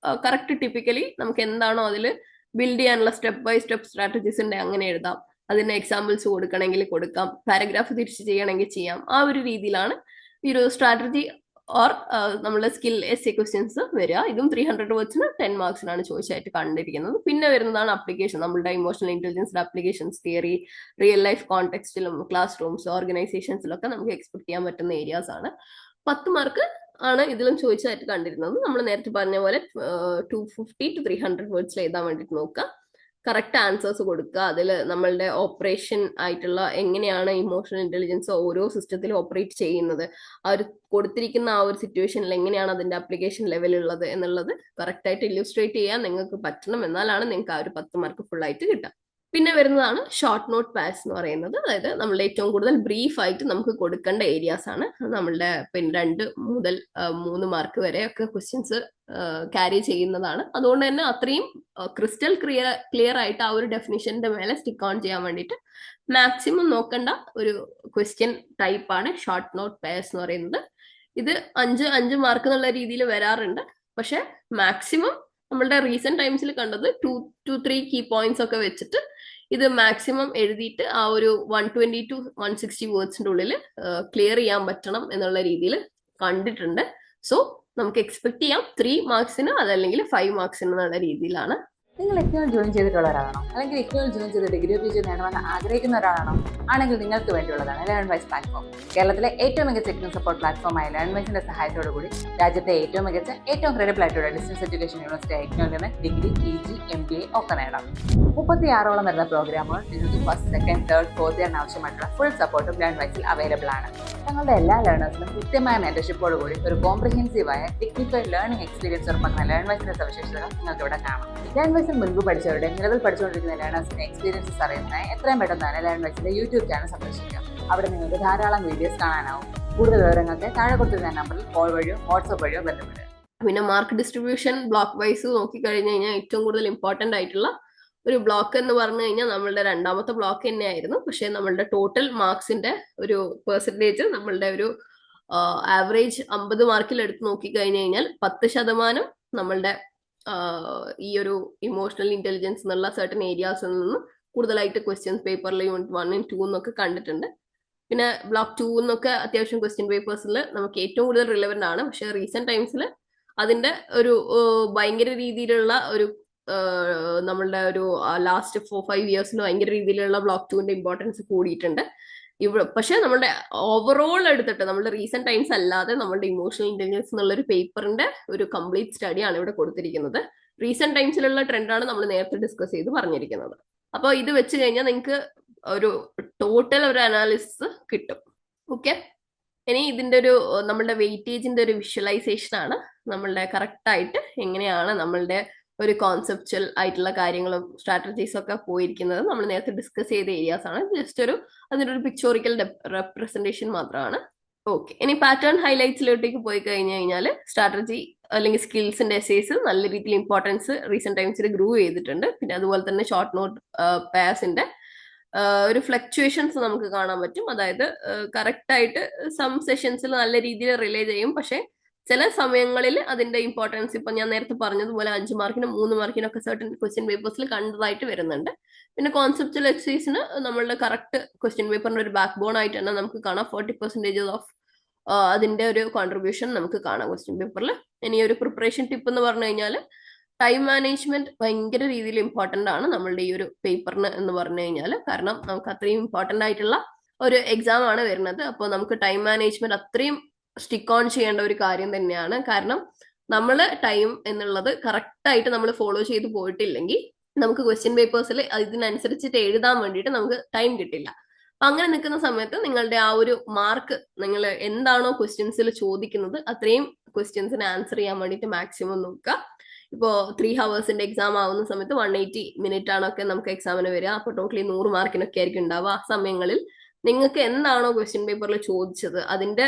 കറക്റ്റ് ടിപ്പിക്കലി നമുക്ക് എന്താണോ അതിൽ ബിൽഡ് ചെയ്യാനുള്ള സ്റ്റെപ്പ് ബൈ സ്റ്റെപ്പ് സ്ട്രാറ്റജീസ് ഉണ്ട്, അങ്ങനെ എഴുതാം. അതിന് എക്സാമ്പിൾസ് കൊടുക്കണമെങ്കിൽ കൊടുക്കാം, പാരഗ്രാഫ് തിരിച്ച് ചെയ്യണമെങ്കിൽ ചെയ്യാം. ആ ഒരു രീതിയിലാണ് ഈ ഒരു സ്ട്രാറ്റജി ഓർ നമ്മുടെ സ്കിൽ എസ് എ ക്വസ്റ്റ്യൻസ് വരിക. ഇതും 300 വേർഡ്സിന് 10 മാർക്സിനാണ് ചോദിച്ചായിട്ട് കണ്ടിരിക്കുന്നത്. പിന്നെ വരുന്നതാണ് അപ്ലിക്കേഷൻ, നമ്മളുടെ ഇമോഷണൽ ഇന്റലിജൻസിന്റെ അപ്ലിക്കേഷൻസ്, തിയറി, റിയൽ ലൈഫ് കോണ്ടെക്സ്റ്റിലും ക്ലാസ് റൂംസ്, ഓർഗനൈസേഷൻസിലൊക്കെ നമുക്ക് എക്സ്പെക്ട് ചെയ്യാൻ പറ്റുന്ന ഏരിയാസ് ആണ്. 10 മാർക്ക് ആണ് ഇതിലും ചോദിച്ചായിട്ട് കണ്ടിരുന്നത്. നമ്മൾ നേരത്തെ പറഞ്ഞ പോലെ 250 to 300 വേർഡ്സിൽ എഴുതാൻ വേണ്ടിയിട്ട് നോക്കുക. കറക്റ്റ് ആൻസേഴ്സ് കൊടുക്കുക. അതിൽ നമ്മളുടെ ഓപ്പറേഷൻ ആയിട്ടുള്ള എങ്ങനെയാണ് ഇമോഷണൽ ഇന്റലിജൻസ് ഓരോ സിസ്റ്റത്തിൽ ഓപ്പറേറ്റ് ചെയ്യുന്നത്, ആ ഒരു കൊടുത്തിരിക്കുന്ന ആ ഒരു സിറ്റുവേഷനിൽ എങ്ങനെയാണ് അതിന്റെ അപ്ലിക്കേഷൻ ലെവലുള്ളത് എന്നുള്ളത് കറക്റ്റ് ആയിട്ട് ഇല്ലുസ്ട്രേറ്റ് ചെയ്യാൻ നിങ്ങൾക്ക് പറ്റണം. എന്നാലാണ് നിങ്ങൾക്ക് ആ ഒരു 10 മാർക്ക് ഫുൾ ആയിട്ട് കിട്ടുക. പിന്നെ വരുന്നതാണ് ഷോർട്ട് നോട്ട് പാസ് എന്ന് പറയുന്നത്. അതായത് നമ്മളുടെ ഏറ്റവും കൂടുതൽ ബ്രീഫ് ആയിട്ട് നമുക്ക് കൊടുക്കേണ്ട ഏരിയാസ് ആണ്. നമ്മളുടെ പിന്നെ 2 മുതൽ 3 മാർക്ക് വരെ ഒക്കെ ക്വസ്റ്റ്യൻസ് ക്യാരി ചെയ്യുന്നതാണ്. അതുകൊണ്ട് തന്നെ അത്രയും ക്രിസ്റ്റൽ ക്ലിയർ ആയിട്ട് ആ ഒരു ഡെഫിനിഷന്റെ മേലെ സ്റ്റിക്ക് ഓൺ ചെയ്യാൻ വേണ്ടിയിട്ട് മാക്സിമം നോക്കേണ്ട ഒരു ക്വസ്റ്റ്യൻ ടൈപ്പാണ് ഷോർട്ട് നോട്ട് പാസ് എന്ന് പറയുന്നത്. ഇത് 5 മാർക്ക് എന്നുള്ള രീതിയിൽ വരാറുണ്ട്. പക്ഷെ മാക്സിമം നമ്മളുടെ റീസെന്റ് ടൈംസിൽ കണ്ടത് 2 to 3 കീ പോയിന്റ്സ് ഒക്കെ വെച്ചിട്ട് ഇത് മാക്സിമം എഴുതിയിട്ട് ആ ഒരു 120 to 160 വേർഡ്സിന്റെ ഉള്ളിൽ ക്ലിയർ ചെയ്യാൻ പറ്റണം എന്നുള്ള രീതിയിൽ കണ്ടിട്ടുണ്ട്. സോ നമുക്ക് എക്സ്പെക്ട് ചെയ്യാം 3 മാർക്സിന് അതല്ലെങ്കിൽ 5 മാർക്സിന് എന്നുള്ള രീതിയിലാണ്. നിങ്ങൾ ഇഗ്നോയിൽ ജോയിൻ ചെയ്തിട്ടുള്ള ഒരാളാണോ, അല്ലെങ്കിൽ ഇഗ്നോയിൽ ജോയിൻ ചെയ്ത് ഡിഗ്രി PG നേടുവാൻ ആഗ്രഹിക്കുന്ന ഒരാളാണോ? ആണെങ്കിൽ നിങ്ങൾക്ക് വേണ്ടിയുള്ളതാണ് ലേൺവൈസ് പ്ലാറ്റ്ഫോം. കേരളത്തിലെ ഏറ്റവും മികച്ച ഇഗ്നോ സപ്പോർട്ട് പ്ലാറ്റ്ഫോമായ ലേൺവൈസിന്റെ സഹായത്തോടുകൂടി രാജ്യത്തെ ഏറ്റവും മികച്ച ഏറ്റവും ക്രെഡിബിൾ ആയിട്ടുള്ള ഡിസ്റ്റൻസ് എഡ്യൂക്കേഷൻ യൂണിവേഴ്സിറ്റി ഇഗ്നോയിൽ നിന്ന് ഡിഗ്രി, PG, MBA ഒക്കെ നേടാം. 36ഓളം വരുന്ന പ്രോഗ്രാമുകൾ നിങ്ങൾക്ക് ഫസ്റ്റ്, സെക്കൻഡ്, തേർഡ്, ഫോർത്ത് ഇയറിന് ആവശ്യമായിട്ടുള്ള ഫുൾ സപ്പോർട്ടും ലേൺവൈസിൽ അവൈലബിൾ ആണ്. തങ്ങളുടെ എല്ലാ ലേണേഴ്സിനും കൃത്യമായ മെന്റർഷിപ്പോടുകൂടി ഒരു കോംപ്രിഹെൻസീവായ ഡിഗ്നിഫൈഡ് ലേണിംഗ് എക്സ്പീരിയൻസ് ഉറപ്പാക്കുന്ന ലേൺവൈസിന്റെ സവിശേഷതകൾ നിങ്ങൾക്ക് ഇവിടെ കാണാം. ലേൺവൈസിൽ മുൻപ് പഠിച്ചവരുടെ നിലവിൽ പഠിച്ചുകൊണ്ടിരിക്കുന്ന ലേണേഴ്സിന്റെ എക്സ്പീരിയൻസസ് അറിയുന്നതിന് എത്രയും പെട്ടെന്ന് തന്നെ ലേൺവൈസിന്റെ യൂട്യൂബ് ചാനൽ സന്ദർശിക്കാം. അവിടെ നിങ്ങൾക്ക് ധാരാളം വീഡിയോസ് കാണാനാവും. കൂടുതൽ വിവരങ്ങൾക്ക് താഴെ കൊടുത്തിരുന്ന നമ്പറിൽ കോൾ വഴിയോ വാട്സ്ആപ്പ് വഴിയോ ബന്ധപ്പെടുക. പിന്നെ മാർക്ക് ഡിസ്ട്രിബ്യൂഷൻ ബ്ലോക്ക് വൈസ് നോക്കിക്കഴിഞ്ഞു കഴിഞ്ഞാൽ ഏറ്റവും കൂടുതൽ ഇമ്പോർട്ടന്റ് ആയിട്ടുള്ള ഒരു ബ്ലോക്ക് എന്ന് പറഞ്ഞു കഴിഞ്ഞാൽ നമ്മളുടെ 2ാമത്തെ ബ്ലോക്ക് തന്നെയായിരുന്നു. പക്ഷെ നമ്മളുടെ ടോട്ടൽ മാർക്സിന്റെ ഒരു പെർസെൻറ്റേജ് നമ്മളുടെ ഒരു ആവറേജ് 50 മാർക്കിൽ എടുത്ത് നോക്കിക്കഴിഞ്ഞു കഴിഞ്ഞാൽ 10% നമ്മളുടെ ഈ ഒരു ഇമോഷണൽ ഇന്റലിജൻസ് എന്നുള്ള സർട്ടൻ ഏരിയാസിൽ നിന്നും കൂടുതലായിട്ട് ക്വസ്റ്റ്യൻസ് പേപ്പറിൽ യൂണിറ്റ് 1 and 2 എന്നൊക്കെ കണ്ടിട്ടുണ്ട്. പിന്നെ ബ്ലോക്ക് 2 എന്നൊക്കെ അത്യാവശ്യം ക്വസ്റ്റ്യൻ പേപ്പേഴ്സിൽ നമുക്ക് ഏറ്റവും കൂടുതൽ റിലവൻ്റ് ആണ്. പക്ഷെ റീസെന്റ് ടൈംസിൽ അതിന്റെ ഒരു ഭയങ്കര രീതിയിലുള്ള ഒരു നമ്മളുടെ ഒരു ലാസ്റ്റ് 4-5 ഇയേഴ്സിൽ ഭയങ്കര രീതിയിലുള്ള ബ്ലോക്ക് 2ന്റെ ഇമ്പോർട്ടൻസ് കൂടിയിട്ടുണ്ട്. പക്ഷെ നമ്മുടെ ഓവറോൾ എടുത്തിട്ട് നമ്മുടെ റീസെന്റ് ടൈംസ് അല്ലാതെ നമ്മുടെ ഇമോഷണൽ ഇന്റലിജൻസ് എന്നുള്ള ഒരു പേപ്പറിന്റെ ഒരു കംപ്ലീറ്റ് സ്റ്റഡിയാണ് ഇവിടെ കൊടുത്തിരിക്കുന്നത്. റീസെന്റ് ടൈംസിലുള്ള ട്രെൻഡാണ് നമ്മൾ നേരത്തെ ഡിസ്കസ് ചെയ്ത് പറഞ്ഞിരിക്കുന്നത്. അപ്പോൾ ഇത് വെച്ച് കഴിഞ്ഞാൽ നിങ്ങൾക്ക് ഒരു ടോട്ടൽ ഒരു അനാലിസിസ് കിട്ടും. ഓക്കെ, ഇനി ഇതിന്റെ ഒരു നമ്മളുടെ വെയിറ്റേജിന്റെ ഒരു വിഷ്വലൈസേഷൻ ആണ് നമ്മളുടെ കറക്റ്റ് ആയിട്ട് എങ്ങനെയാണ് നമ്മളുടെ ഒരു കോൺസെപ്ച്വൽ ആയിട്ടുള്ള കാര്യങ്ങളും സ്ട്രാറ്റജീസും ഒക്കെ പോയിരിക്കുന്നത്. നമ്മൾ നേരത്തെ ഡിസ്കസ് ചെയ്ത ഏരിയാസ് ആണ്. ജസ്റ്റ് അതിന്റെ ഒരു പിക്ചോറിക്കൽ റെപ്രസെന്റേഷൻ മാത്രമാണ്. ഓക്കെ, ഇനി പാറ്റേൺ ഹൈലൈറ്റ്സിലോട്ടേക്ക് പോയി കഴിഞ്ഞു കഴിഞ്ഞാൽ സ്ട്രാറ്റജി അല്ലെങ്കിൽ സ്കിൽസിന്റെ എസ്സേസ് നല്ല രീതിയിൽ ഇമ്പോർട്ടൻസ് റീസെന്റ് ടൈംസിൽ ഗ്രൂ ചെയ്തിട്ടുണ്ട്. പിന്നെ അതുപോലെ തന്നെ ഷോർട്ട് നോട്ട് പാസിന്റെ ഒരു ഫ്ലക്ച്വേഷൻസ് നമുക്ക് കാണാൻ പറ്റും. അതായത് കറക്റ്റ് ആയിട്ട് സം സെഷൻസിൽ നല്ല രീതിയിൽ റിലേ ചെയ്യും. പക്ഷെ ചില സമയങ്ങളിൽ അതിന്റെ ഇമ്പോർട്ടൻസ് ഇപ്പൊ ഞാൻ നേരത്തെ പറഞ്ഞതുപോലെ 5 മാർക്കിനും 3 മാർക്കിനും ഒക്കെ സർട്ടൻ ക്വസ്റ്റ്യൻ പേപ്പേഴ്സിൽ കണ്ടതായിട്ട് വരുന്നുണ്ട്. പിന്നെ കോൺസെപ്ച്വൽ എക്സസൈസിന് നമ്മളുടെ കറക്റ്റ് ക്വസ്റ്റ്യൻ പേപ്പറിന്റെ ഒരു ബാക്ക് ബോൺ ആയിട്ട് തന്നെ നമുക്ക് കാണാം. 40% ഓഫ് അതിന്റെ ഒരു കോൺട്രിബ്യൂഷൻ നമുക്ക് കാണാം ക്വസ്റ്റ്യൻ പേപ്പറിൽ. ഇനി ഒരു പ്രിപ്പറേഷൻ ടിപ്പ് എന്ന് പറഞ്ഞു കഴിഞ്ഞാൽ ടൈം മാനേജ്മെന്റ് ഭയങ്കര രീതിയിൽ ഇമ്പോർട്ടന്റ് ആണ് നമ്മളുടെ ഈ ഒരു പേപ്പറിന് എന്ന് പറഞ്ഞു കഴിഞ്ഞാൽ. കാരണം നമുക്ക് അത്രയും ഇമ്പോർട്ടന്റ് ആയിട്ടുള്ള ഒരു എക്സാം ആണ് വരുന്നത്. അപ്പോൾ നമുക്ക് ടൈം മാനേജ്മെന്റ് അത്രയും സ്റ്റിക്ക് ഓൺ ചെയ്യേണ്ട ഒരു കാര്യം തന്നെയാണ്. കാരണം നമ്മൾ ടൈം എന്നുള്ളത് കറക്റ്റ് ആയിട്ട് നമ്മൾ ഫോളോ ചെയ്ത് പോയിട്ടില്ലെങ്കിൽ നമുക്ക് ക്വസ്റ്റ്യൻ പേപ്പേഴ്സിൽ ഇതിനനുസരിച്ചിട്ട് എഴുതാൻ വേണ്ടിയിട്ട് നമുക്ക് ടൈം കിട്ടില്ല. അപ്പൊ അങ്ങനെ നിൽക്കുന്ന സമയത്ത് നിങ്ങളുടെ ആ ഒരു മാർക്ക് നിങ്ങൾ എന്താണോ ക്വസ്റ്റ്യൻസിൽ ചോദിക്കുന്നത് അത്രയും ക്വസ്റ്റ്യൻസിന് ആൻസർ ചെയ്യാൻ വേണ്ടിയിട്ട് മാക്സിമം നോക്കുക. ഇപ്പോൾ 3 ഹവേഴ്സിന്റെ എക്സാം ആവുന്ന സമയത്ത് 180 മിനിറ്റ് ആണൊക്കെ നമുക്ക് എക്സാമിന് വരിക. അപ്പോൾ ടോട്ടലി 100 മാർക്കിനൊക്കെ ആയിരിക്കും ഉണ്ടാവുക. ആ സമയങ്ങളിൽ നിങ്ങൾക്ക് എന്താണോ ക്വസ്റ്റ്യൻ പേപ്പറിൽ ചോദിച്ചത് അതിന്റെ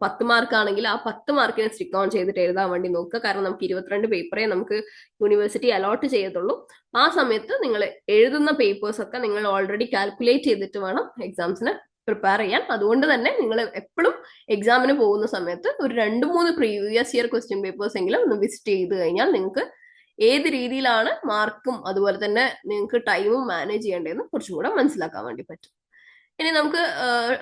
10 മാർക്ക് ആണെങ്കിൽ ആ 10 മാർക്കിനെ സ്റ്റിക്ക് ഓൺ ചെയ്തിട്ട് എഴുതാൻ വേണ്ടി നോക്കുക. കാരണം നമുക്ക് 22 പേപ്പറേ നമുക്ക് യൂണിവേഴ്സിറ്റി അലോട്ട് ചെയ്യത്തുള്ളൂ. ആ സമയത്ത് നിങ്ങൾ എഴുതുന്ന പേപ്പേഴ്സ് ഒക്കെ നിങ്ങൾ ഓൾറെഡി കാൽക്കുലേറ്റ് ചെയ്തിട്ട് വേണം എക്സാംസിന് പ്രിപ്പയർ ചെയ്യാൻ. അതുകൊണ്ട് തന്നെ നിങ്ങൾ എപ്പോഴും എക്സാമിന് പോകുന്ന സമയത്ത് ഒരു 2-3 പ്രീവിയസ് ഇയർ ക്വസ്റ്റ്യൻ പേപ്പേഴ്സ് എങ്കിലും ഒന്ന് വിസിറ്റ് ചെയ്ത് കഴിഞ്ഞാൽ നിങ്ങൾക്ക് ഏത് രീതിയിലാണ് മാർക്കും അതുപോലെ തന്നെ നിങ്ങൾക്ക് ടൈമും മാനേജ് ചെയ്യേണ്ടതെന്ന് കുറച്ചും കൂടെ മനസ്സിലാക്കാൻ വേണ്ടി പറ്റും. ഇനി നമുക്ക്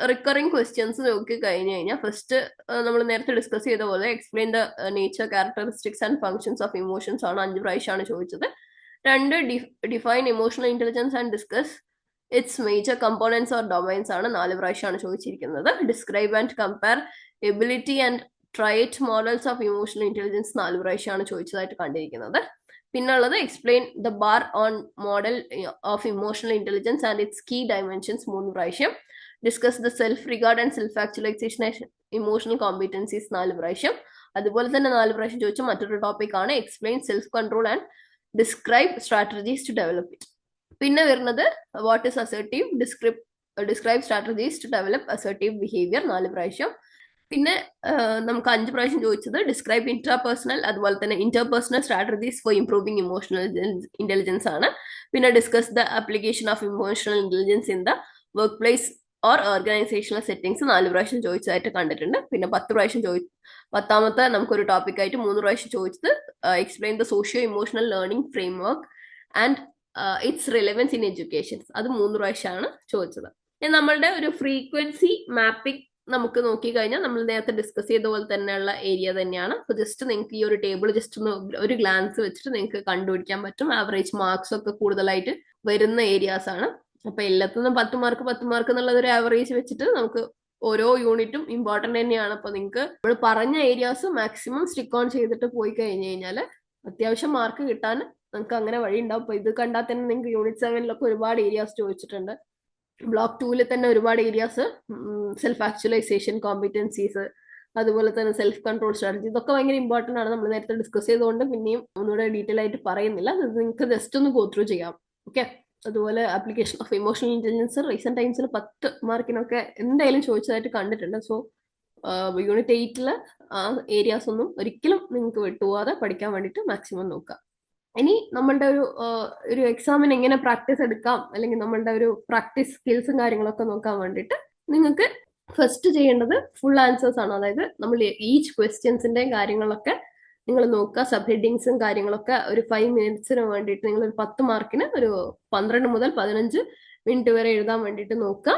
റിക്കറിംഗ് ക്വസ്റ്റ്യൻസ് നോക്കി കഴിഞ്ഞു കഴിഞ്ഞാൽ ഫസ്റ്റ് നമ്മൾ നേരത്തെ ഡിസ്കസ് ചെയ്ത പോലെ explain the nature, characteristics and functions of emotions ആണ് 5 പ്രാവശ്യമാണ് ചോദിച്ചത്. 2 define emotional intelligence and discuss its major components or domains ആണ് 4 പ്രാവശ്യമാണ് ചോദിച്ചിരിക്കുന്നത്. Describe and compare ability and trait models of emotional intelligence 4 പ്രാവശ്യമാണ് ചോദിച്ചതായിട്ട് കണ്ടിരിക്കുന്നത്. പിന്നുള്ളത് explain the Bar On model of emotional intelligence and its key dimensions 3 പ്രാവശ്യം. Discuss the self regard and self actualization emotional competencies 4 പ്രാവശ്യം. അതുപോലെ തന്നെ 4 പ്രാവശ്യം ചോദിച്ച മറ്റൊരു ടോപ്പിക് ആണ് explain self control and describe strategies to develop it. പിന്നെ വരുന്നത് what is assertive, describe strategies to develop assertive behaviour 4 പ്രാവശ്യം. പിന്നെ നമുക്ക് 5 പ്രാവശ്യം ചോദിച്ചത് ഡിസ്ക്രൈബ് ഇൻട്രാപേഴ്സണൽ അതുപോലെ തന്നെ interpersonal strategies four improving emotional intelligence ആണ്. പിന്നെ discuss the application of emotional intelligence in the work place or organisational settings 4 പ്രാവശ്യം ചോദിച്ചതായിട്ട് കണ്ടിട്ടുണ്ട്. പിന്നെ 10 പ്രാവശ്യം പത്താമത്തെ നമുക്കൊരു ടോപ്പിക് ആയിട്ട് 3 പ്രാവശ്യം ചോദിച്ചത് explain the socio emotional learning framework and it's relevance in education, അത് 3 പ്രാവശ്യമാണ് ചോദിച്ചത്. നമ്മളുടെ ഒരു ഫ്രീക്വൻസി മാപ്പിംഗ് നമുക്ക് നോക്കി കഴിഞ്ഞാൽ നമ്മൾ നേരത്തെ ഡിസ്കസ് ചെയ്ത പോലെ തന്നെയുള്ള ഏരിയ തന്നെയാണ്. അപ്പൊ ജസ്റ്റ് നിങ്ങൾക്ക് ഈ ഒരു ടേബിൾ ജസ്റ്റ് ഒന്ന് ഒരു ഗ്ലാൻസ് വെച്ചിട്ട് നിങ്ങൾക്ക് കണ്ടുപിടിക്കാൻ പറ്റും. ആവറേജ് മാർക്സ് ഒക്കെ കൂടുതലായിട്ട് വരുന്ന ഏരിയാസ് ആണ്. അപ്പൊ എല്ലാത്തിനും 10 മാർക്ക് എന്നുള്ളത് ഒരു ആവറേജ് വെച്ചിട്ട് നമുക്ക് ഓരോ യൂണിറ്റും ഇമ്പോർട്ടന്റ് തന്നെയാണ്. അപ്പൊ നിങ്ങൾക്ക് നമ്മൾ പറഞ്ഞ ഏരിയാസ് മാക്സിമം സ്റ്റിക്ക് ഓൺ ചെയ്തിട്ട് പോയി കഴിഞ്ഞു കഴിഞ്ഞാൽ അത്യാവശ്യം മാർക്ക് കിട്ടാൻ നിങ്ങൾക്ക് അങ്ങനെ വഴി ഉണ്ടാവും. അപ്പൊ ഇത് കണ്ടാൽ തന്നെ നിങ്ങൾക്ക് യൂണിറ്റ് 7 ഒരുപാട് ഏരിയാസ് ചോദിച്ചിട്ടുണ്ട്. ബ്ലോക്ക് 2 തന്നെ ഒരുപാട് ഏരിയാസ്, സെൽഫ് ആക്ച്വലൈസേഷൻ, കോമ്പിറ്റൻസീസ്, അതുപോലെ തന്നെ സെൽഫ് കൺട്രോൾ സ്ട്രാറ്റജി, ഇതൊക്കെ ഭയങ്കര ഇമ്പോർട്ടന്റ് ആണ്. നമ്മൾ നേരത്തെ ഡിസ്കസ് ചെയ്തുകൊണ്ട് പിന്നെയും ഒന്നുകൂടെ ഡീറ്റെയിൽ ആയിട്ട് പറയുന്നില്ല, നിങ്ങൾക്ക് ജസ്റ്റ് ഒന്ന് ഗോ ത്രൂ ചെയ്യാം. ഓക്കെ. അതുപോലെ application of emotional intelligence recent ടൈംസിൽ 10 മാർക്കിനൊക്കെ എന്തായാലും ചോദിച്ചതായിട്ട് കണ്ടിട്ടുണ്ട്. സോ യൂണിറ്റ് 8 ആ ഏരിയാസ് ഒന്നും ഒരിക്കലും നിങ്ങൾക്ക് വിട്ടുപോകാതെ പഠിക്കാൻ വേണ്ടിയിട്ട് മാക്സിമം നോക്കുക. ഇനി നമ്മളുടെ ഒരു എക്സാമിന് എങ്ങനെ പ്രാക്ടീസ് എടുക്കാം, അല്ലെങ്കിൽ നമ്മളുടെ ഒരു പ്രാക്ടീസ് സ്കിൽസും കാര്യങ്ങളൊക്കെ നോക്കാൻ വേണ്ടിയിട്ട് നിങ്ങൾക്ക് ഫസ്റ്റ് ചെയ്യേണ്ടത് ഫുൾ ആൻസേഴ്സ് ആണ്. അതായത് നമ്മൾ ഈച്ച് ക്വസ്റ്റ്യൻസിന്റെയും കാര്യങ്ങളൊക്കെ നിങ്ങൾ നോക്കുക. സബ് ഹെഡിങ്സും കാര്യങ്ങളൊക്കെ ഒരു 5 മിനിറ്റ്സിന് വേണ്ടിയിട്ട് നിങ്ങൾ ഒരു 10 മാർക്കിന് ഒരു 12 മുതൽ 15 മിനിറ്റ് വരെ എഴുതാൻ വേണ്ടിയിട്ട് നോക്കുക.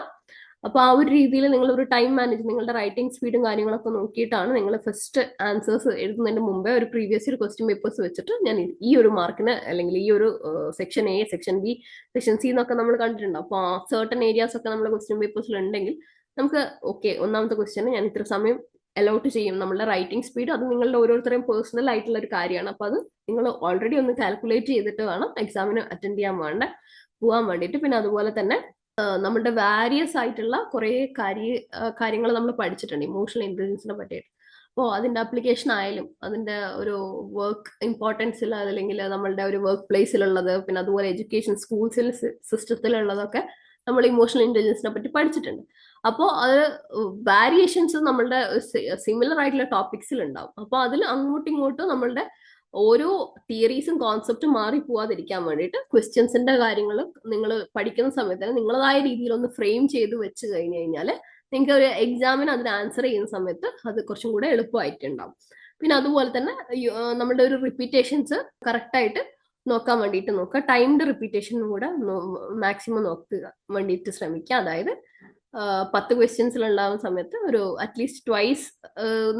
അപ്പൊ ആ ഒരു രീതിയിൽ നിങ്ങൾ ഒരു ടൈം മാനേജ്, നിങ്ങളുടെ റൈറ്റിംഗ് സ്പീഡും കാര്യങ്ങളൊക്കെ നോക്കിയിട്ടാണ് നിങ്ങൾ ഫസ്റ്റ് ആൻസേഴ്സ് എഴുതുന്നതിന് മുമ്പേ ഒരു പ്രീവിയസ് ഇയർ ക്വസ്റ്റ്യൻ പേപ്പേഴ്സ് വെച്ചിട്ട് ഞാൻ ഈ ഒരു മാർക്കിന് അല്ലെങ്കിൽ ഈ ഒരു section A, section B, section C എന്നൊക്കെ നമ്മൾ കണ്ടിട്ടുണ്ട്. അപ്പോൾ ആ സർട്ടൺ ഏരിയാസ് ഒക്കെ നമ്മുടെ ക്വസ്റ്റ്യൻ പേപ്പേഴ്സിൽ ഉണ്ടെങ്കിൽ നമുക്ക് ഓക്കെ, ഒന്നാമത്തെ ക്വസ്റ്റ്യന് ഞാൻ ഇത്ര സമയം അലോട്ട് ചെയ്യും. നമ്മളുടെ റൈറ്റിംഗ് സ്പീഡ് അത് നിങ്ങളുടെ ഓരോരുത്തരെയും പേഴ്സണൽ ആയിട്ടുള്ള ഒരു കാര്യമാണ്. അപ്പൊ അത് നിങ്ങൾ ഓൾറെഡി ഒന്ന് കാൽക്കുലേറ്റ് ചെയ്തിട്ട് വേണം എക്സാമിന് അറ്റൻഡ് ചെയ്യാൻ പോകാൻ വേണ്ടിയിട്ട്. പിന്നെ അതുപോലെ തന്നെ നമ്മുടെ വാരിയസ് ആയിട്ടുള്ള കുറെ കാര്യങ്ങൾ നമ്മൾ പഠിച്ചിട്ടുണ്ട് ഇമോഷണൽ ഇന്റലിജൻസിനെ പറ്റിയിട്ട്. അപ്പോൾ അതിന്റെ ആപ്ലിക്കേഷൻ ആയാലും അതിന്റെ ഒരു വർക്ക് ഇമ്പോർട്ടൻസിൽ, അല്ലെങ്കിൽ നമ്മളുടെ ഒരു വർക്ക് പ്ലേസിലുള്ളത്, പിന്നെ അതുപോലെ എഡ്യൂക്കേഷൻ സ്കൂൾസിൽ സിസ്റ്റത്തിലുള്ളതൊക്കെ നമ്മൾ ഇമോഷണൽ ഇന്റലിജൻസിനെ പറ്റി പഠിച്ചിട്ടുണ്ട്. അപ്പോൾ അത് വാരിയേഷൻസ് നമ്മളുടെ സിമിലർ ആയിട്ടുള്ള ടോപ്പിക്സിൽ ഉണ്ടാവും. അപ്പോൾ അതിൽ അങ്ങോട്ടും ഇങ്ങോട്ടും നമ്മളുടെ ഓരോ തിയറീസും കോൺസെപ്റ്റും മാറി പോവാതിരിക്കാൻ വേണ്ടിയിട്ട് ക്വസ്റ്റ്യൻസിന്റെ കാര്യങ്ങൾ നിങ്ങൾ പഠിക്കുന്ന സമയത്ത് തന്നെ നിങ്ങളതായ രീതിയിൽ ഒന്ന് ഫ്രെയിം ചെയ്ത് വെച്ച് കഴിഞ്ഞു കഴിഞ്ഞാൽ നിങ്ങൾക്ക് ഒരു എക്സാമിന് അതിന് ആൻസർ ചെയ്യുന്ന സമയത്ത് അത് കുറച്ചും കൂടെ എളുപ്പമായിട്ടുണ്ടാവും. പിന്നെ അതുപോലെ തന്നെ നമ്മളുടെ ഒരു റിപ്പീറ്റേഷൻസ് കറക്റ്റായിട്ട് നോക്കാൻ വേണ്ടിയിട്ട് നോക്കുക. ടൈംഡ് റിപ്പീറ്റേഷനും കൂടെ മാക്സിമം നോക്കുക വേണ്ടിയിട്ട് ശ്രമിക്കുക. അതായത് 10 ക്വസ്റ്റ്യൻസിൽ ഉണ്ടാകുന്ന സമയത്ത് ഒരു അറ്റ്ലീസ്റ്റ് ട്വൈസ്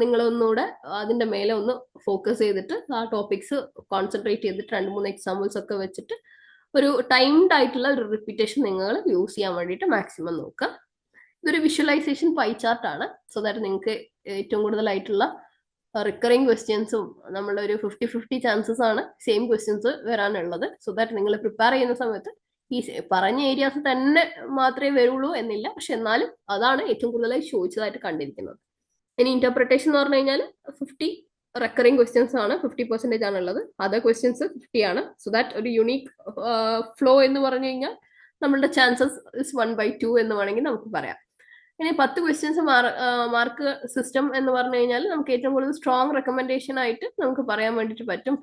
നിങ്ങൾ ഒന്നുകൂടെ അതിന്റെ മേലെ ഒന്ന് ഫോക്കസ് ചെയ്തിട്ട് ആ ടോപ്പിക്സ് കോൺസെൻട്രേറ്റ് ചെയ്തിട്ട് 2-3 എക്സാമ്പിൾസ് ഒക്കെ വെച്ചിട്ട് ഒരു ടൈംഡ് ആയിട്ടുള്ള ഒരു റിപ്പീറ്റേഷൻ നിങ്ങൾ യൂസ് ചെയ്യാൻ വേണ്ടിയിട്ട് മാക്സിമം നോക്കുക. ഇതൊരു വിഷ്വലൈസേഷൻ പൈ ചാർട്ട് ആണ്. സോ ദാറ്റ് നിങ്ങൾക്ക് ഏറ്റവും കൂടുതലായിട്ടുള്ള റിക്കറിങ് ക്വസ്റ്റ്യൻസും നമ്മളുടെ ഒരു 50-50 ചാൻസസ് ആണ് സെയിം ക്വസ്റ്റ്യൻസ് വരാനുള്ളത്. സോ ദാറ്റ് നിങ്ങൾ പ്രിപ്പയർ ചെയ്യുന്ന സമയത്ത് ഈ പറഞ്ഞ ഏരിയാസ് തന്നെ മാത്രമേ വരുള്ളൂ എന്നില്ല, പക്ഷെ എന്നാലും അതാണ് ഏറ്റവും കൂടുതലായി ചോദിച്ചതായിട്ട് കണ്ടിരിക്കുന്നത്. ഇനി ഇന്റർപ്രിട്ടേഷൻ എന്ന് പറഞ്ഞു കഴിഞ്ഞാൽ 50 റെക്കറിങ് ക്വസ്റ്റ്യൻസ് ആണ്, 50% ആണുള്ളത്. അതർ ക്വസ്റ്റ്യൻസ് 50 ആണ്. സോ ദാറ്റ് ഒരു യുണീക് ഫ്ലോ എന്ന് പറഞ്ഞു കഴിഞ്ഞാൽ നമ്മളുടെ ചാൻസസ് ഇസ് 1/2 എന്ന് വേണമെങ്കിൽ നമുക്ക് പറയാം. ഇനി 10 ക്വസ്റ്റ്യൻസ് മാർക്ക് സിസ്റ്റം എന്ന് പറഞ്ഞു കഴിഞ്ഞാൽ നമുക്ക് ഏറ്റവും കൂടുതൽ സ്ട്രോങ് റെക്കമെൻഡേഷൻ ആയിട്ട് നമുക്ക് പറയാൻ വേണ്ടിയിട്ട് പറ്റും.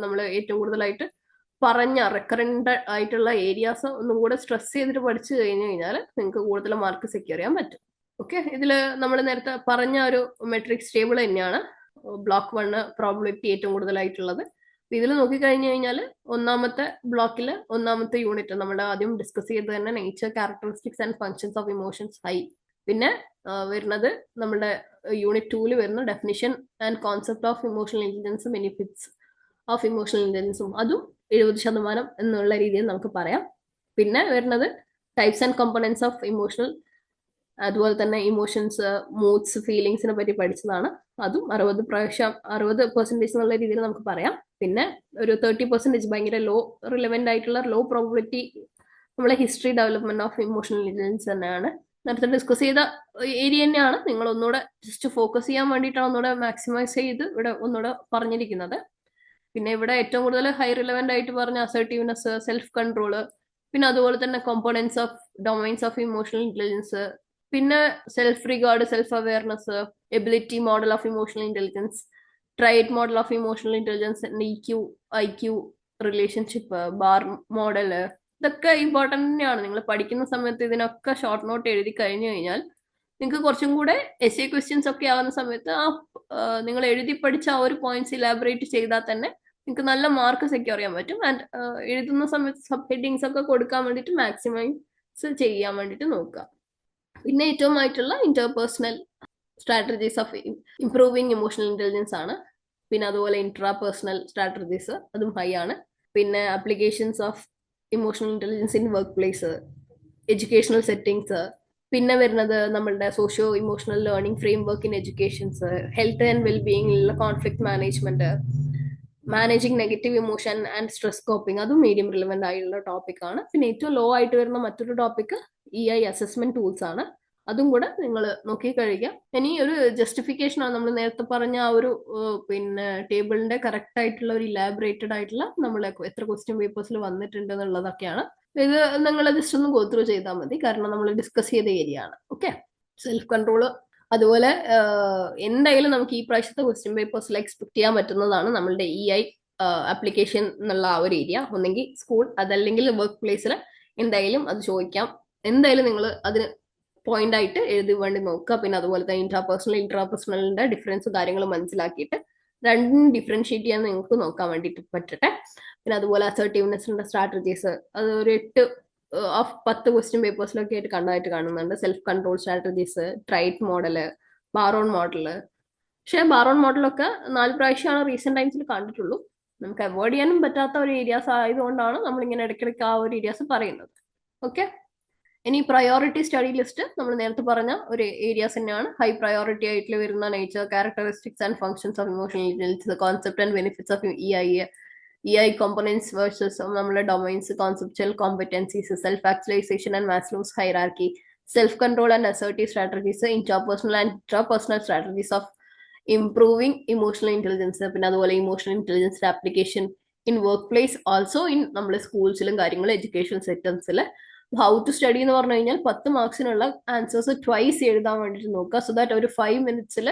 നമ്മൾ ഏറ്റവും കൂടുതലായിട്ട് പറഞ്ഞ റെക്കറന്റ് ആയിട്ടുള്ള ഏരിയാസ് ഒന്നും കൂടെ സ്ട്രെസ് ചെയ്തിട്ട് പഠിച്ചു കഴിഞ്ഞു കഴിഞ്ഞാൽ നിങ്ങൾക്ക് കൂടുതൽ മാർക്ക് സെക്യൂർ ചെയ്യാൻ പറ്റും. ഓക്കെ. ഇതിൽ നമ്മൾ നേരത്തെ പറഞ്ഞ ഒരു മെട്രിക്സ് ടേബിൾ തന്നെയാണ് ബ്ലോക്ക് 1 പ്രോബിലിറ്റി ഏറ്റവും കൂടുതലായിട്ടുള്ളത്. ഇതിൽ നോക്കിക്കഴിഞ്ഞു കഴിഞ്ഞാൽ ഒന്നാമത്തെ ബ്ലോക്കിൽ ഒന്നാമത്തെ യൂണിറ്റ് നമ്മൾ ആദ്യം ഡിസ്കസ് ചെയ്ത് തന്നെ nature, characteristics and functions of emotions high. പിന്നെ വരുന്നത് നമ്മുടെ യൂണിറ്റ് 2 വരുന്ന definition and concept of emotional ഇന്റലിജൻസും ബെനിഫിറ്റ്സ് ഓഫ് ഇമോഷണൽ ഇന്റലിജൻസും അതും 70% എന്നുള്ള രീതിയിൽ നമുക്ക് പറയാം. പിന്നെ വരുന്നത് types and components of emotional, അതുപോലെ തന്നെ ഇമോഷൻസ്, മൂഡ്സ്, ഫീലിങ്സിനെ പറ്റി പഠിച്ചതാണ്. അതും 60% എന്നുള്ള രീതിയിൽ നമുക്ക് പറയാം. പിന്നെ ഒരു 30% ഭയങ്കര ലോ റിലവന്റ് ആയിട്ടുള്ള ലോ പ്രോബിലിറ്റി നമ്മളെ history development of emotional intelligence തന്നെയാണ്. നേരത്തെ ഡിസ്കസ് ചെയ്ത ഏരിയ തന്നെയാണ്. നിങ്ങൾ ഒന്നുകൂടെ ജസ്റ്റ് ഫോക്കസ് ചെയ്യാൻ വേണ്ടിയിട്ടാണ് ഒന്നുകൂടെ മാക്സിമൈസ് ചെയ്ത് ഇവിടെ ഒന്നുകൂടെ പറഞ്ഞിരിക്കുന്നത്. പിന്നെ ഇവിടെ ഏറ്റവും കൂടുതൽ ഹൈ റിലവന്റ് ആയിട്ട് പറഞ്ഞ അസർട്ടീവ്നെസ്, സെൽഫ് കൺട്രോള്, പിന്നെ അതുപോലെ തന്നെ components of domains of emotional intelligence, പിന്നെ self regard, self awareness, ability model of emotional intelligence, trait model of emotional intelligence, EQ, IQ, relationship, bar model, ഇതൊക്കെ ഇമ്പോർട്ടൻ്റ് തന്നെയാണ്. നിങ്ങൾ പഠിക്കുന്ന സമയത്ത് ഇതിനൊക്കെ ഷോർട്ട് നോട്ട് എഴുതി കഴിഞ്ഞു കഴിഞ്ഞാൽ നിങ്ങൾക്ക് കുറച്ചും കൂടെ എസ് ക്വസ്റ്റ്യൻസ് ഒക്കെ ആവുന്ന സമയത്ത് നിങ്ങൾ എഴുതി പഠിച്ച ആ ഒരു പോയിന്റ്സ് ഇലാബറേറ്റ് ചെയ്താൽ തന്നെ നിങ്ങൾക്ക് നല്ല മാർക്ക് സെക്യൂർ ചെയ്യാൻ പറ്റും. ആൻഡ് എഴുതുന്ന സമയത്ത് സബ് ഹെഡിങ്സ് ഒക്കെ കൊടുക്കാൻ വേണ്ടിയിട്ട് മാക്സിമൈസ് ചെയ്യാൻ വേണ്ടിയിട്ട് നോക്കുക. പിന്നെ ഏറ്റവും ആയിട്ടുള്ള interpersonal strategies of improving emotional intelligence ആണ്. പിന്നെ അതുപോലെ ഇൻട്രാപേഴ്സണൽ സ്ട്രാറ്റജീസ്, അതും ഹൈ ആണ്. പിന്നെ applications of emotional intelligence in workplace, educational settings, പിന്നെ വരുന്നത് നമ്മളുടെ socio emotional learning framework in educations, health and വെൽബീയിങ്ങിലുള്ള conflict management, managing negative emotion and stress coping, അതും മീഡിയം റിലവന്റ് ആയിട്ടുള്ള topic ആണ്. പിന്നെ ഏറ്റവും ലോ ആയിട്ട് വരുന്ന മറ്റൊരു ടോപ്പിക് EI അസസ്മെന്റ് ടൂൾസ് ആണ്. അതും കൂടെ നിങ്ങൾ നോക്കിക്കഴിയാം. ഇനി ഒരു ജസ്റ്റിഫിക്കേഷൻ ആണ് നമ്മൾ നേരത്തെ പറഞ്ഞ ആ ഒരു പിന്നെ ടേബിളിന്റെ കറക്റ്റ് ആയിട്ടുള്ള ഒരു ഇലാബറേറ്റഡ് ആയിട്ടുള്ള നമ്മൾ എത്ര ക്വസ്റ്റ്യൻ പേപ്പേഴ്സിൽ വന്നിട്ടുണ്ട് എന്നുള്ളതൊക്കെയാണ്. ഇത് നിങ്ങൾ ജസ്റ്റ് ഒന്ന് ഗോ ത്രൂ ചെയ്താൽ മതി, കാരണം നമ്മൾ ഡിസ്കസ് ചെയ്ത ഏരിയ ആണ്. ഓക്കെ, സെൽഫ് കൺട്രോള് അതുപോലെ എന്തായാലും നമുക്ക് ഈ പ്രാവശ്യത്തെ ക്വസ്റ്റ്യൻ പേപ്പേഴ്സിൽ എക്സ്പെക്ട് ചെയ്യാൻ പറ്റുന്നതാണ് നമ്മളുടെ EI ആപ്ലിക്കേഷൻ എന്നുള്ള ആ ഒരു ഏരിയ. ഒന്നെങ്കിൽ സ്കൂൾ, അതല്ലെങ്കിൽ വർക്ക് പ്ലേസിൽ എന്തായാലും അത് ചോദിക്കാം. എന്തായാലും നിങ്ങൾ അതിന് പോയിന്റ് ആയിട്ട് എഴുതി വേണ്ടി നോക്കുക. പിന്നെ അതുപോലെ തന്നെ ഇൻട്രാപേഴ്സണലിന്റെ ഡിഫറൻസ് കാര്യങ്ങൾ മനസ്സിലാക്കിയിട്ട് രണ്ടും ഡിഫറൻഷിയേറ്റ് ചെയ്യാൻ നിങ്ങൾക്ക് നോക്കാൻ വേണ്ടിയിട്ട് പറ്റട്ടെ. പിന്നെ അതുപോലെ അസർട്ടീവ്നെസിന്റെ സ്ട്രാറ്റജീസ്, അത് ഒരു 10 ക്വസ്റ്റ്യൻ പേപ്പേഴ്സിലൊക്കെ ആയിട്ട് കണ്ടായിട്ട് കാണുന്നുണ്ട്. Self control strategies, trait model, Bar-On model. പക്ഷെ ബാറോൺ മോഡലൊക്കെ 4 പ്രാവശ്യമാണ് റീസെന്റ് ടൈംസിൽ കണ്ടിട്ടുള്ളൂ. നമുക്ക് അവോയ്ഡ് ചെയ്യാനും പറ്റാത്ത ഒരു ഏരിയാസ് ആയതുകൊണ്ടാണ് നമ്മളിങ്ങനെ ഇടയ്ക്കിടയ്ക്ക് ആ ഒരു ഏരിയാസ് പറയുന്നത്. ഓക്കെ, ഇനി പ്രയോറിറ്റി സ്റ്റഡി ലിസ്റ്റ് നമ്മൾ നേരത്തെ പറഞ്ഞ ഒരു ഏരിയാസ് തന്നെയാണ്. ഹൈ പ്രയോറിറ്റി ആയിട്ട് വരുന്ന nature, characteristics and functions of emotional intelligence, concept and benefits of EI components versus നമ്മളെ domains, conceptual competencies, self actualisation and Maslow's hierarchy, self control and assertive strategies, interpersonal and intrapersonal strategies of improving emotional intelligence, പിന്നെ അതുപോലെ emotional ഇന്റലിജൻസിന്റെ application in workplace, also in നമ്മുടെ സ്കൂൾസിലും കാര്യങ്ങളും education സെറ്റംസിൽ. How to study എന്ന് പറഞ്ഞു കഴിഞ്ഞാൽ 10 മാർക്സിനുള്ള ആൻസേഴ്സ് ട്വൈസ് എഴുതാൻ വേണ്ടിയിട്ട് നോക്കുക. സോ ദാറ്റ് ഒരു 5 മിനിറ്റ്സിൽ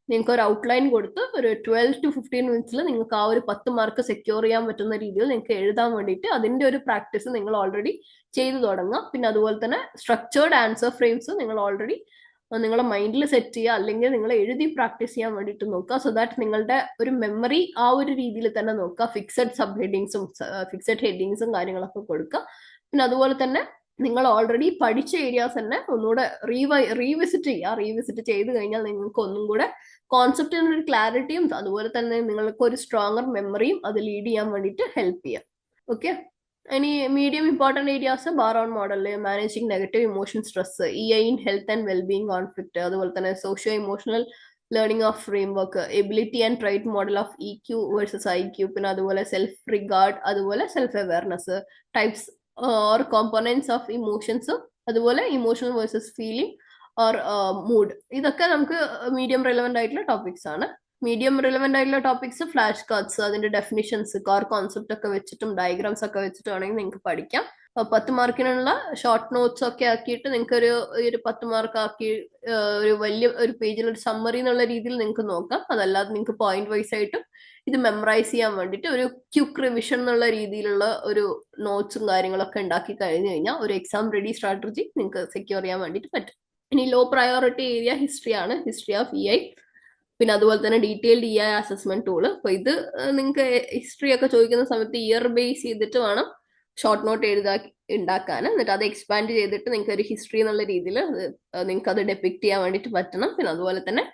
നിങ്ങൾക്ക് ഒരു ഔട്ട്ലൈൻ കൊടുത്ത് ഒരു 12 to 15 മിനിറ്റ്സിൽ നിങ്ങൾക്ക് ആ ഒരു 10 മാർക്ക് സെക്യൂർ ചെയ്യാൻ പറ്റുന്ന രീതിയിൽ നിങ്ങൾക്ക് എഴുതാൻ വേണ്ടിയിട്ട് അതിന്റെ ഒരു പ്രാക്ടീസ് നിങ്ങൾ ഓൾറെഡി ചെയ്തു തുടങ്ങുക. പിന്നെ അതുപോലെ തന്നെ സ്ട്രക്ചേർഡ് ആൻസർ ഫ്രെയിംസ് നിങ്ങൾ ഓൾറെഡി നിങ്ങളുടെ മൈൻഡിൽ സെറ്റ് ചെയ്യുക, അല്ലെങ്കിൽ നിങ്ങൾ എഴുതി പ്രാക്ടീസ് ചെയ്യാൻ വേണ്ടിയിട്ട് നോക്കുക. സോ ദാറ്റ് നിങ്ങളുടെ ഒരു മെമ്മറി ആ ഒരു രീതിയിൽ തന്നെ നോക്കുക. ഫിക്സഡ് സബ് ഹെഡിങ്സും ഫിക്സഡ് ഹെഡിങ്സും കാര്യങ്ങളൊക്കെ കൊടുക്കുക. പിന്നെ അതുപോലെ തന്നെ നിങ്ങൾ ഓൾറെഡി പഠിച്ച ഏരിയാസ് തന്നെ ഒന്നുകൂടെ റീവിസിറ്റ് ചെയ്യുക. റീവിസിറ്റ് ചെയ്ത് കഴിഞ്ഞാൽ നിങ്ങൾക്ക് ഒന്നും കൂടെ കോൺസെപ്റ്റിന് ഒരു ക്ലാരിറ്റിയും അതുപോലെ തന്നെ നിങ്ങൾക്ക് ഒരു സ്ട്രോങ്ങർ മെമ്മറിയും അത് ലീഡ് ചെയ്യാൻ വേണ്ടിയിട്ട് ഹെൽപ്പ് ചെയ്യാം. ഓക്കെ, ഇനി medium important areas Bar-On model, managing negative emotion, stress, EI in health and wellbeing, conflict, അതുപോലെ തന്നെ socio emotional learning of framework, ability and trait model of EQ versus IQ, പിന്നെ അതുപോലെ self regard, അതുപോലെ self awareness, types or components of ഇമോഷൻസും, അതുപോലെ emotional versus feeling or mood. ഇതൊക്കെ നമുക്ക് medium relevant ആയിട്ടുള്ള ടോപ്പിക്സ് ആണ്. മീഡിയം റിലവന്റ് ആയിട്ടുള്ള ടോപ്പിക്സ് ഫ്ലാഷ് കാർഡ്സ്, അതിന്റെ ഡെഫിനിഷൻസ്, കോർ കോൺസെപ്റ്റ് ഒക്കെ വെച്ചിട്ടും ഡയഗ്രാംസ് ഒക്കെ വെച്ചിട്ടും ആണെങ്കിൽ നിങ്ങൾക്ക് പഠിക്കാം. 10 മാർക്കിനുള്ള ഷോർട്ട് നോട്ട്സ് ഒക്കെ ആക്കിയിട്ട് നിങ്ങൾക്ക് ഒരു 10 മാർക്ക് ആക്കി ഒരു വലിയ ഒരു പേജിൽ ഒരു സമ്മറി എന്നുള്ള രീതിയിൽ നിങ്ങൾക്ക് നോക്കാം. അതല്ലാതെ നിങ്ങൾക്ക് പോയിന്റ് വൈസ് ആയിട്ടും ഇത് മെമ്മറൈസ് ചെയ്യാൻ വേണ്ടിയിട്ട് ഒരു ക്യുക്ക് റിവിഷൻ എന്നുള്ള രീതിയിലുള്ള ഒരു നോട്ട്സും കാര്യങ്ങളൊക്കെ ഉണ്ടാക്കി കഴിഞ്ഞു കഴിഞ്ഞാൽ ഒരു എക്സാം റെഡി സ്ട്രാറ്റജി നിങ്ങൾക്ക് സെക്യൂർ ചെയ്യാൻ വേണ്ടിയിട്ട് പറ്റും. ഇനി ലോ പ്രയോറിറ്റി ഏരിയ ഹിസ്റ്ററി ആണ്, ഹിസ്റ്ററി ഓഫ് EI. പിന്നെ അതുപോലെ തന്നെ ഡീറ്റെയിൽഡ് EI അസസ്മെന്റ് ടൂള്. അപ്പൊ ഇത് നിങ്ങൾക്ക് ഹിസ്റ്ററി ഒക്കെ ചോദിക്കുന്ന സമയത്ത് ഇയർ ബേസ് ചെയ്തിട്ട് വേണം ഷോർട്ട് നോട്ട് ഉണ്ടാക്കാൻ. എന്നിട്ട് അത് എക്സ്പാൻഡ് ചെയ്തിട്ട് നിങ്ങൾക്ക് ഒരു ഹിസ്റ്ററി എന്നുള്ള രീതിയിൽ നിങ്ങൾക്ക് അത് ഡെപ്പിക്ട് ചെയ്യാൻ വേണ്ടിയിട്ട് പറ്റണം. പിന്നെ അതുപോലെ തന്നെ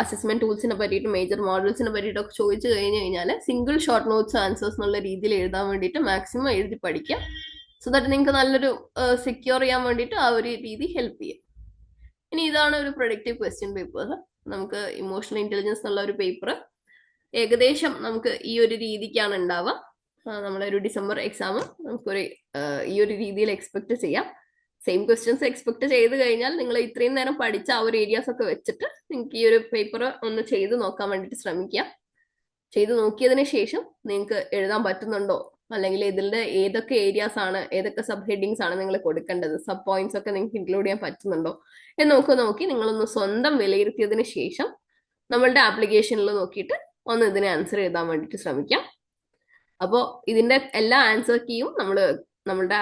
അസസ്മെന്റ് ടൂൾസിനെ പറ്റിയിട്ട് മേജർ മോഡൽസിനെ പറ്റിയിട്ടൊക്കെ ചോദിച്ചു കഴിഞ്ഞു കഴിഞ്ഞാൽ സിംഗിൾ ഷോർട്ട് നോട്ട്സ് ആൻസേഴ്സ് എന്നുള്ള രീതിയിൽ എഴുതാൻ വേണ്ടിയിട്ട് മാക്സിമം എഴുതി പഠിക്കാം. സോ ദാറ്റ് നിങ്ങൾക്ക് നല്ലൊരു സെക്യൂർ ചെയ്യാൻ വേണ്ടിയിട്ട് ആ ഒരു രീതി ഹെൽപ്പ് ചെയ്യും. ഇനി ഇതാണ് ഒരു പ്രൊഡക്റ്റീവ് ക്വസ്റ്റ്യൻ പേപ്പർ. നമുക്ക് ഇമോഷണൽ ഇന്റലിജൻസ് എന്നുള്ള ഒരു പേപ്പർ ഏകദേശം നമുക്ക് ഈ ഒരു രീതിക്കാണ് ഉണ്ടാവുക. നമ്മളൊരു ഡിസംബർ എക്സാം നമുക്കൊരു ഈ ഒരു രീതിയിൽ എക്സ്പെക്ട് ചെയ്യാം. സെയിം ക്വസ്റ്റ്യൻസ് എക്സ്പെക്ട് ചെയ്ത് കഴിഞ്ഞാൽ നിങ്ങൾ ഇത്രയും നേരം പഠിച്ച ആ ഒരു ഏരിയാസ് ഒക്കെ വെച്ചിട്ട് നിങ്ങൾക്ക് ഈ ഒരു പേപ്പർ ഒന്ന് ചെയ്ത് നോക്കാൻ വേണ്ടിയിട്ട് ശ്രമിക്കാം. ചെയ്ത് നോക്കിയതിന് ശേഷം നിങ്ങൾക്ക് എഴുതാൻ പറ്റുന്നുണ്ടോ അല്ലെങ്കിൽ ഇതിന്റെ ഏതൊക്കെ ഏരിയാസ് ആണ്, ഏതൊക്കെ സബ് ഹെഡിങ്സ് ആണ് നിങ്ങൾ കൊടുക്കേണ്ടത്, സബ് പോയിന്റ്സ് ഒക്കെ നിങ്ങൾക്ക് ഇൻക്ലൂഡ് ചെയ്യാൻ പറ്റുന്നുണ്ടോ എന്നൊക്കെ നോക്കി നിങ്ങളൊന്ന് സ്വന്തം വിലയിരുത്തിയതിന് ശേഷം നമ്മളുടെ ആപ്ലിക്കേഷനിൽ നോക്കിയിട്ട് ഒന്ന് ഇതിനെ ആൻസർ എഴുതാൻ വേണ്ടിയിട്ട് ശ്രമിക്കാം. അപ്പോൾ ഇതിന്റെ എല്ലാ ആൻസർ കീയും നമ്മളുടെ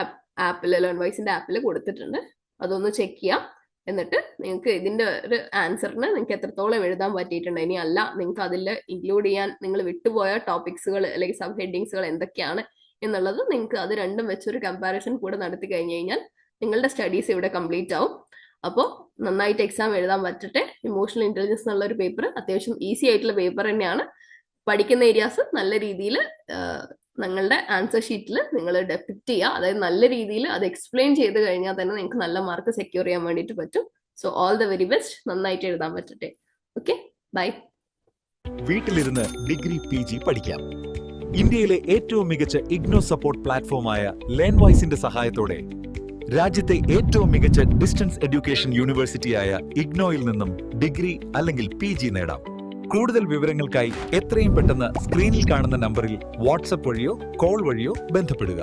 ആപ്പിൽ, ലേൺവൈസിന്റെ ആപ്പിൽ കൊടുത്തിട്ടുണ്ട്. അതൊന്ന് ചെക്ക് ചെയ്യാം. എന്നിട്ട് നിങ്ങൾക്ക് ഇതിന്റെ ഒരു ആൻസറിന് നിങ്ങൾക്ക് എത്രത്തോളം എഴുതാൻ പറ്റിയിട്ടുണ്ട്, ഇനി അല്ല നിങ്ങൾക്ക് അതിൽ ഇൻക്ലൂഡ് ചെയ്യാൻ നിങ്ങൾ വിട്ടുപോയ ടോപ്പിക്സുകൾ അല്ലെങ്കിൽ സബ് ഹെഡിങ്സുകൾ എന്തൊക്കെയാണ് എന്നുള്ളത് നിങ്ങൾക്ക് അത് രണ്ടും വെച്ചൊരു കമ്പാരിസൺ കൂടെ നടത്തി കഴിഞ്ഞു കഴിഞ്ഞാൽ നിങ്ങളുടെ സ്റ്റഡീസ് ഇവിടെ കംപ്ലീറ്റ് ആവും. അപ്പോൾ നന്നായിട്ട് എക്സാം എഴുതാൻ പറ്റട്ടെ. ഇമോഷണൽ ഇന്റലിജൻസ് എന്നുള്ള ഒരു പേപ്പർ അത്യാവശ്യം ഈസി ആയിട്ടുള്ള പേപ്പർ തന്നെയാണ്. പഠിക്കുന്ന ഏരിയാസ് നല്ല രീതിയിൽ നിങ്ങളുടെ ആൻസർ ഷീറ്റിൽ നിങ്ങൾ ഡെപ്പിക്റ്റ് ചെയ്യുക. അതായത് നല്ല രീതിയിൽ അത് എക്സ്പ്ലെയിൻ ചെയ്ത് കഴിഞ്ഞാൽ തന്നെ നിങ്ങൾക്ക് നല്ല മാർക്ക് സെക്യൂർ ചെയ്യാൻ വേണ്ടിയിട്ട് പറ്റും. So all the very best. നന്നായിട്ട് എഴുതാൻ പറ്റട്ടെ. Okay, bye. വീട്ടിലിരുന്ന് ഡിഗ്രി PG പഠിക്കാം. ഇന്ത്യയിലെ ഏറ്റവും മികച്ച ഇഗ്നോ സപ്പോർട്ട് പ്ലാറ്റ്ഫോമായ ലേൺവൈസിന്റെ സഹായത്തോടെ രാജ്യത്തെ ഏറ്റവും മികച്ച ഡിസ്റ്റൻസ് എഡ്യൂക്കേഷൻ യൂണിവേഴ്സിറ്റിയായ ഇഗ്നോയിൽ നിന്നും ഡിഗ്രി അല്ലെങ്കിൽ PG നേടാം. കൂടുതൽ വിവരങ്ങൾക്കായി എത്രയും പെട്ടെന്ന് സ്ക്രീനിൽ കാണുന്ന നമ്പറിൽ വാട്സ്ആപ്പ് വഴിയോ കോൾ വഴിയോ ബന്ധപ്പെടുക.